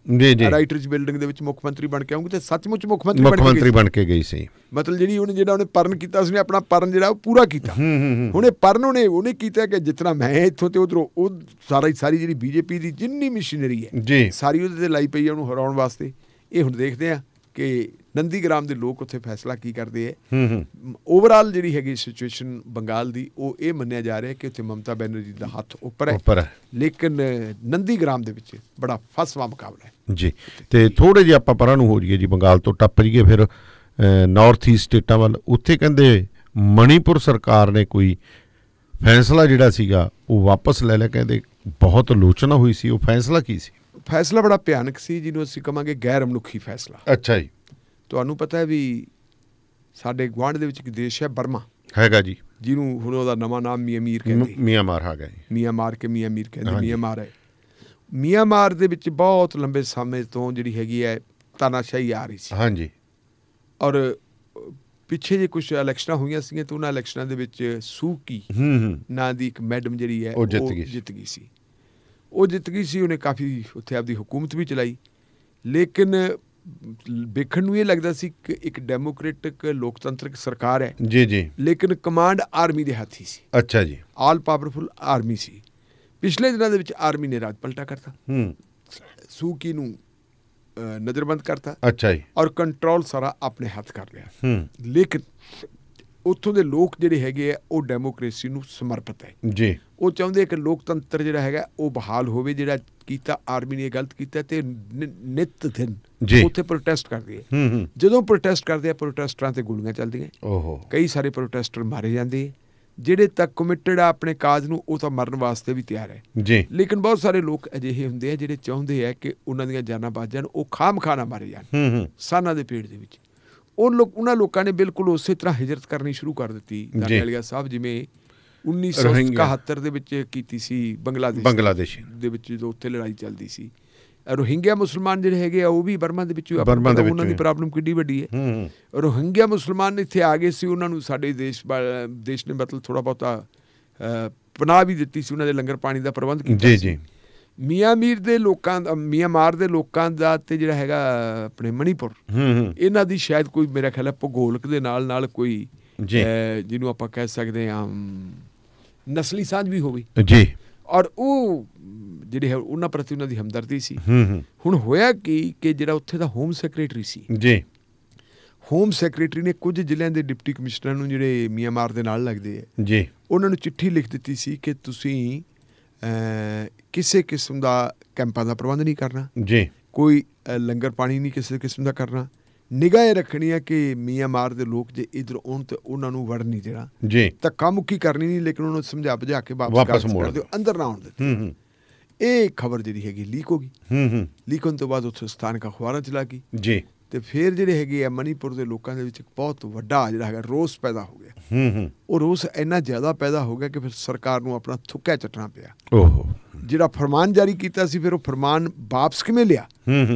ਰਾਈਟਰਸ ਬਿਲਡਿੰਗ ਦੇ ਵਿੱਚ ਮੁੱਖ ਮੰਤਰੀ ਬਣ ਕੇ ਆਉਂਗੀ, ਤੇ ਸੱਚਮੁੱਚ ਮੁੱਖ ਮੰਤਰੀ ਬਣ ਕੇ ਗਈ ਸੀ। ਮਤਲਬ ਜਿਹੜਾ ਉਹਨੇ ਪਰਨ ਕੀਤਾ, ਉਸਨੇ ਆਪਣਾ ਪਰਨ ਜਿਹੜਾ ਉਹ ਪੂਰਾ ਕੀਤਾ। ਹੁਣ ਇਹ ਪਰਨ ਉਹਨੇ ਕੀਤਾ ਕਿ ਜਿਤਨਾ ਮੈਂ ਇੱਥੋਂ ਤੇ ਉਧਰੋਂ ਉਹ ਸਾਰੀ ਜਿਹੜੀ BJP ਦੀ ਜਿੰਨੀ ਮਸ਼ੀਨਰੀ ਹੈ ਸਾਰੀ ਉਹਦੇ ਤੇ ਲਾਈ ਪਈ ਹੈ ਉਹਨੂੰ ਹਰਾਉਣ ਵਾਸਤੇ। ਇਹ ਹੁਣ ਦੇਖਦੇ ਆ ਕਿ ਨੰਦੀਗ੍ਰਾਮ ਦੇ ਲੋਕ ਉੱਥੇ ਫੈਸਲਾ ਕੀ ਕਰਦੇ ਹੈ। ਓਵਰਆਲ ਜਿਹੜੀ ਹੈਗੀ ਸਿਚੁਏਸ਼ਨ ਬੰਗਾਲ ਦੀ, ਉਹ ਇਹ ਮੰਨਿਆ ਜਾ ਰਿਹਾ ਕਿ ਉੱਥੇ ਮਮਤਾ ਬੈਨਰਜੀ ਦਾ ਹੱਥ ਉੱਪਰ ਹੈ, ਲੇਕਿਨ ਨੰਦੀਗ੍ਰਾਮ ਦੇ ਵਿੱਚ ਬੜਾ ਫਸਵਾ ਮੁਕਾਬਲਾ ਹੈ ਜੀ। ਤੇ ਥੋੜੇ ਜਿਹੇ ਆਪਾਂ ਪਰਾਂ ਨੂੰ ਹੋ ਜਾਈਏ ਜੀ, ਬੰਗਾਲ ਤੋਂ ਟੱਪ ਜਾਈਏ ਫਿਰ ਨਾਰਥ ਈਸਟ ਸਟੇਟਾਂ ਵੱਲ। ਉੱਥੇ ਕਹਿੰਦੇ ਮਣੀਪੁਰ ਸਰਕਾਰ ਨੇ ਕੋਈ ਫੈਸਲਾ ਜਿਹੜਾ ਸੀਗਾ ਉਹ ਵਾਪਸ ਲੈ ਲਿਆ। ਕਹਿੰਦੇ ਬਹੁਤ ਆਲੋਚਨਾ ਹੋਈ ਸੀ। ਉਹ ਫੈਸਲਾ ਕੀ ਸੀ? ਫੈਸਲਾ ਬੜਾ ਭਿਆਨਕ ਸੀ, ਜਿਹਨੂੰ ਅਸੀਂ ਕਹਾਂਗੇ ਗੈਰ ਮਨੁੱਖੀ ਫੈਸਲਾ। ਅੱਛਾ ਜੀ। ਤੁਹਾਨੂੰ ਪਤਾ ਹੈ ਵੀ ਸਾਡੇ ਗੁਆਂਢ ਦੇ ਵਿੱਚ ਇੱਕ ਦੇਸ਼ ਹੈ ਬਰਮਾ ਹੈਗਾ ਜੀ, ਜਿਹਨੂੰ ਹੁਣ ਉਹਦਾ ਨਵਾਂ ਨਾਮ ਮਿਆਂਮਾਰ ਕਹਿੰਦੇ। ਮਿਆਂਮਾਰ ਹੈਗਾ ਜੀ, ਮਿਆਂਮਾਰ ਕਹਿੰਦੇ। ਮਿਆਂਮਾਰ ਹੈ। ਮਿਆਂਮਾਰ ਦੇ ਵਿੱਚ ਬਹੁਤ ਲੰਬੇ ਸਮੇਂ ਤੋਂ ਜਿਹੜੀ ਹੈਗੀ ਹੈ ਤਾਨਾਸ਼ਾਹੀ ਆ ਰਹੀ ਸੀ। ਹਾਂਜੀ। ਔਰ ਪਿੱਛੇ ਜੇ ਕੁਝ ਇਲੈਕਸ਼ਨਾਂ ਹੋਈਆਂ ਸੀਗੀਆਂ ਤਾਂ ਉਹਨਾਂ ਇਲੈਕਸ਼ਨਾਂ ਦੇ ਵਿੱਚ ਸੂਕੀ ਨਾਂ ਦੀ ਇੱਕ ਮੈਡਮ ਜਿਹੜੀ ਹੈ ਉਹ ਜਿੱਤ ਗਈ ਸੀ। ਉਹ ਜਿੱਤ ਗਈ ਸੀ, ਉਹਨੇ ਕਾਫੀ ਉੱਥੇ ਆਪਦੀ ਹੁਕੂਮਤ ਵੀ ਚਲਾਈ, ਲੇਕਿਨ ਵੇਖਣ ਨੂੰ ਇਹ ਲੱਗਦਾ ਸੀ ਕਿ ਇੱਕ ਡੈਮੋਕ੍ਰੇਟਿਕ ਲੋਕਤੰਤਰਿਕ ਸਰਕਾਰ ਹੈ ਜੀ, ਲੇਕਿਨ ਕਮਾਂਡ ਆਰਮੀ ਦੇ ਹੱਥ ਹੀ ਸੀ। ਅੱਛਾ ਜੀ, ਆਲ ਪਾਵਰਫੁਲ ਆਰਮੀ ਸੀ। ਪਿਛਲੇ ਦਿਨਾਂ ਦੇ ਵਿੱਚ ਆਰਮੀ ਨੇ ਰਾਜ ਪਲਟਾ ਕਰਤਾ, ਸੂਕੀ ਨੂੰ ਨਜ਼ਰਬੰਦ ਕਰਤਾ, ਅੱਛਾ ਜੀ, ਔਰ ਕੰਟਰੋਲ ਸਾਰਾ ਆਪਣੇ ਹੱਥ ਕਰ ਲਿਆ। ਲੇਕਿਨ ਉੱਥੋਂ ਦੇ ਲੋਕ ਜਿਹੜੇ ਹੈਗੇ ਆ ਉਹ ਡੈਮੋਕ੍ਰੇਸੀ ਨੂੰ ਸਮਰਪਿਤ ਹੈ ਜੀ। ਉਹ ਚਾਹੁੰਦੇ ਕਿ ਲੋਕਤੰਤਰ ਜਿਹੜਾ ਹੈਗਾ ਉਹ ਬਹਾਲ ਹੋਵੇ। ਜਿਹੜਾ ਕੀਤਾ ਆਰਮੀ ਨੇ ਗਲਤ ਕੀਤਾ ਤੇ ਨਿਤ ਦਿਨ ਉੱਥੇ ਪ੍ਰੋਟੈਸਟ ਕਰਦੇ ਆ। ਜਦੋਂ ਪ੍ਰੋਟੈਸਟ ਕਰਦੇ ਆ ਪ੍ਰੋਟੈਸਟਰਾਂ ਤੇ ਗੋਲੀਆਂ ਚੱਲਦੀਆਂ, ਕਈ ਸਾਰੇ ਪ੍ਰੋਟੈਸਟਰ ਮਾਰੇ ਜਾਂਦੇ। ਜਿਹੜੇ ਤੱਕ ਕਮਿਟਡ ਆ ਆਪਣੇ ਕਾਜ ਨੂੰ ਉਹ ਤਾਂ ਮਰਨ ਵਾਸਤੇ ਵੀ ਤਿਆਰ ਹੈ ਜੀ, ਲੇਕਿਨ ਬਹੁਤ ਸਾਰੇ ਲੋਕ ਅਜਿਹੇ ਹੁੰਦੇ ਆ ਜਿਹੜੇ ਚਾਹੁੰਦੇ ਆ ਕਿ ਉਹਨਾਂ ਦੀਆਂ ਜਾਨਾਂ ਬਚ ਜਾਣ, ਉਹ ਖਾਮ-ਖਾਹ ਨਾ ਮਾਰੇ ਜਾਣ ਸਾਨਾਂ ਦੇ ਪੇਟ ਦੇ ਵਿੱਚ। ਉਹਨਾਂ ਲੋਕਾਂ ਨੇ ਬਿਲਕੁਲ ਉਸੇ ਤਰ੍ਹਾਂ ਹਿਜਰਤ ਕਰਨੀ ਸ਼ੁਰੂ ਕਰ ਦਿੱਤੀ। ਦਾਨੀਆਲੀਆ ਸਾਹਿਬ ਜਿਵੇਂ 1971 ਦੇ ਵਿੱਚ ਕੀਤੀ ਸੀ ਬੰਗਲਾਦੇਸ਼ ਦੇ ਵਿੱਚ, ਜਦੋਂ ਉੱਥੇ ਲੜਾਈ ਚੱਲਦੀ ਸੀ। ਰੋਹਿੰਗਿਆ ਮੁਸਲਮਾਨ ਜਿਹੜੇ ਹੈਗੇ ਆ ਉਹ ਵੀ ਬਰਮਾ ਦੇ ਵਿੱਚ, ਉਹਨਾਂ ਦੀ ਪ੍ਰੋਬਲਮ ਕਿੱਡੀ ਵੱਡੀ ਹੈ। ਰੋਹਿੰਗਿਆ ਮੁਸਲਮਾਨ ਇੱਥੇ ਆ ਗਏ ਸੀ, ਉਹਨਾਂ ਨੂੰ ਸਾਡੇ ਦੇਸ਼ ਨੇ ਮਤਲਬ ਥੋੜ੍ਹਾ ਬਹੁਤਾ ਪਨਾਹ ਵੀ ਦਿੱਤੀ ਸੀ, ਉਹਨਾਂ ਦੇ ਲੰਗਰ ਪਾਣੀ ਦਾ ਪ੍ਰਬੰਧ ਕੀਤਾ ਸੀ। ਮਿਆਂਮਾਰ ਦੇ ਲੋਕਾਂ ਦਾ ਤੇ ਜਿਹੜਾ ਹੈਗਾ ਆਪਣੇ ਮਣੀਪੁਰ, ਇਹਨਾਂ ਦੀ ਸ਼ਾਇਦ ਕੋਈ ਮੇਰਾ ਖਿਆਲ ਹੈ ਭੂਗੋਲਿਕ ਦੇ ਨਾਲ ਕੋਈ ਜਿਹਨੂੰ ਆਪਾਂ ਕਹਿ ਸਕਦੇ ਹਾਂ ਨਸਲੀ ਸਾਂਝ ਵੀ ਹੋਵੇ ਜੀ, ਔਰ ਉਹ ਜਿਹੜੇ ਹੈ ਉਹਨਾਂ ਪ੍ਰਤੀ ਉਹਨਾਂ ਦੀ ਹਮਦਰਦੀ ਸੀ। ਹੁਣ ਹੋਇਆ ਕਿ ਜਿਹੜਾ ਉੱਥੇ ਦਾ ਹੋਮ ਸੈਕਟਰੀ ਸੀ ਜੀ, ਹੋਮ ਸੈਕਟਰੀ ਨੇ ਕੁਝ ਜ਼ਿਲ੍ਹਿਆਂ ਦੇ ਡਿਪਟੀ ਕਮਿਸ਼ਨਰਾਂ ਨੂੰ ਜਿਹੜੇ ਮਿਆਂਮਾਰ ਦੇ ਨਾਲ ਲੱਗਦੇ ਹੈ ਜੀ, ਉਹਨਾਂ ਨੂੰ ਚਿੱਠੀ ਲਿਖ ਦਿੱਤੀ ਸੀ ਕਿ ਤੁਸੀਂ ਕਿਸੇ ਕਿਸਮ ਦਾ ਕੈਂਪਾਂ ਦਾ ਪ੍ਰਬੰਧ ਨਹੀਂ ਕਰਨਾ ਜੀ, ਕੋਈ ਲੰਗਰ ਪਾਣੀ ਨਹੀਂ ਕਿਸੇ ਕਿਸਮ ਦਾ ਕਰਨਾ। ਨਿਗਾਹ ਇਹ ਰੱਖਣੀ ਹੈ ਕਿ ਮਿਆਂਮਾਰ ਦੇ ਲੋਕ ਜੇ ਇੱਧਰ ਆਉਣ ਤੇ ਉਹਨਾਂ ਨੂੰ ਵੜ ਨਹੀਂ ਦੇਣਾ ਜੀ, ਧੱਕਾ ਮੁੱਕੀ ਕਰਨੀ ਨਹੀਂ, ਲੇਕਿਨ ਉਹਨਾਂ ਨੂੰ ਸਮਝਾ ਬੁਝਾ ਕੇ ਵਾਪਸ ਕਰ ਦਿਓ, ਅੰਦਰ ਨਾ ਆਉਣ ਦਿੱਤੇ। ਇਹ ਖਬਰ ਜਿਹੜੀ ਹੈਗੀ ਲੀਕ ਹੋ ਗਈ। ਲੀਕ ਹੋਣ ਤੋਂ ਬਾਅਦ ਉੱਥੇ ਸਥਾਨਕ ਅਖਬਾਰਾਂ 'ਚ ਲੱਗ ਗਈ ਜੀ, ਤੇ ਫਿਰ ਜਿਹੜੇ ਹੈਗੇ ਆ ਮਣੀਪੁਰ ਦੇ ਲੋਕਾਂ ਦੇ ਵਿੱਚ ਇੱਕ ਬਹੁਤ ਵੱਡਾ ਜਿਹੜਾ ਹੈਗਾ ਰੋਸ ਪੈਦਾ ਹੋ ਗਿਆ। ਉਹ ਰੋਸ ਇੰਨਾ ਜ਼ਿਆਦਾ ਪੈਦਾ ਹੋ ਗਿਆ ਕਿ ਫਿਰ ਸਰਕਾਰ ਨੂੰ ਆਪਣਾ ਥੁੱਕਾ ਚੱਟਣਾ ਪਿਆ। ਜਿਹੜਾ ਫਰਮਾਨ ਜਾਰੀ ਕੀਤਾ ਸੀ ਫਿਰ ਉਹ ਫਰਮਾਨ ਵਾਪਸ ਕਿਵੇਂ ਲਿਆ?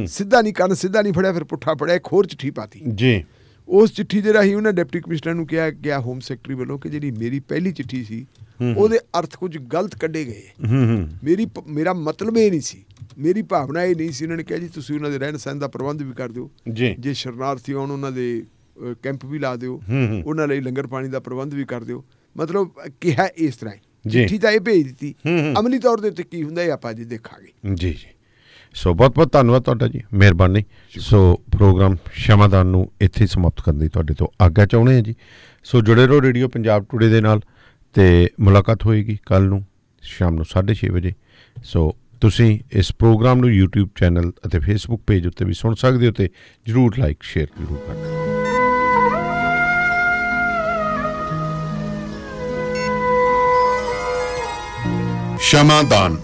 ਸਿੱਧਾ ਨਹੀਂ ਫੜਿਆ, ਫਿਰ ਪੁੱਠਾ ਫੜਿਆ, ਇੱਕ ਹੋਰ ਚਿੱਠੀ ਪਾਤੀ ਜੀ। ਉਸ ਚਿੱਠੀ ਦੇ ਰਾਹੀਂ ਉਹਨਾਂ ਡਿਪਟੀ ਕਮਿਸ਼ਨਰ ਨੂੰ ਕਿਹਾ ਗਿਆ ਹੋਮ ਸੈਕਟਰੀ ਵੱਲੋਂ ਕਿ ਜਿਹੜੀ ਮੇਰੀ ਪਹਿਲੀ ਚਿੱਠੀ ਸੀ ਉਹਦੇ ਅਰਥ ਕੁਝ ਗਲਤ ਕੱਢੇ ਗਏ। ਮੇਰਾ ਮਤਲਬ ਇਹ ਨਹੀਂ ਸੀ, ਮੇਰੀ ਭਾਵਨਾ ਇਹ ਨਹੀਂ ਸੀ। ਉਹਨਾਂ ਨੇ ਕਿਹਾ ਜੀ ਤੁਸੀਂ ਉਹਨਾਂ ਦੇ ਰਹਿਣ ਸਹਿਣ ਦਾ ਪ੍ਰਬੰਧ ਵੀ ਕਰ ਦਿਓ, ਜੇ ਸ਼ਰਨਾਰਥੀ ਆਉਣ ਉਹਨਾਂ ਦੇ ਕੈਂਪ ਵੀ ਲਾ ਦਿਓ, ਉਹਨਾਂ ਲਈ ਲੰਗਰ ਪਾਣੀ ਦਾ ਪ੍ਰਬੰਧ ਵੀ ਕਰ ਦਿਓ। ਮਤਲਬ ਕਿਹਾ ਇਸ ਤਰ੍ਹਾਂ ਚਿੱਠੀ ਤਾਂ ਇਹ ਭੇਜ ਦਿੱਤੀ, ਅਮਲੀ ਤੌਰ ਦੇ ਉੱਤੇ ਕੀ ਹੁੰਦਾ ਇਹ ਆਪਾਂ ਜੀ ਦੇਖਾਂਗੇ ਜੀ। ਸੋ ਬਹੁਤ ਬਹੁਤ ਧੰਨਵਾਦ ਤੁਹਾਡਾ ਜੀ, ਮਿਹਰਬਾਨੀ। ਸੋ ਪ੍ਰੋਗਰਾਮ ਸ਼ਮਾਦਾਨ ਨੂੰ ਇੱਥੇ ਹੀ ਸਮਾਪਤ ਕਰਨ ਦੀ ਤੁਹਾਡੇ ਤੋਂ ਆਗਿਆ ਚਾਹੁੰਦੇ ਹਾਂ ਜੀ। ਸੋ ਜੁੜੇ ਰਹੋ ਰੇਡੀਓ ਪੰਜਾਬ ਟੂਡੇ ਦੇ ਨਾਲ, ਤੇ ਮੁਲਾਕਾਤ ਹੋਏਗੀ ਕੱਲ੍ਹ ਨੂੰ ਸ਼ਾਮ ਨੂੰ 6:30 ਵਜੇ। ਸੋ ਤੁਸੀਂ ਇਸ ਪ੍ਰੋਗਰਾਮ ਨੂੰ YouTube ਚੈਨਲ ਅਤੇ Facebook ਪੇਜ ਉੱਤੇ ਵੀ ਸੁਣ ਸਕਦੇ ਹੋ, ਤੇ ਜ਼ਰੂਰ ਲਾਈਕ ਸ਼ੇਅਰ ਜ਼ਰੂਰ ਕਰਨਾ। ਸ਼ਮਾਦਾਨ।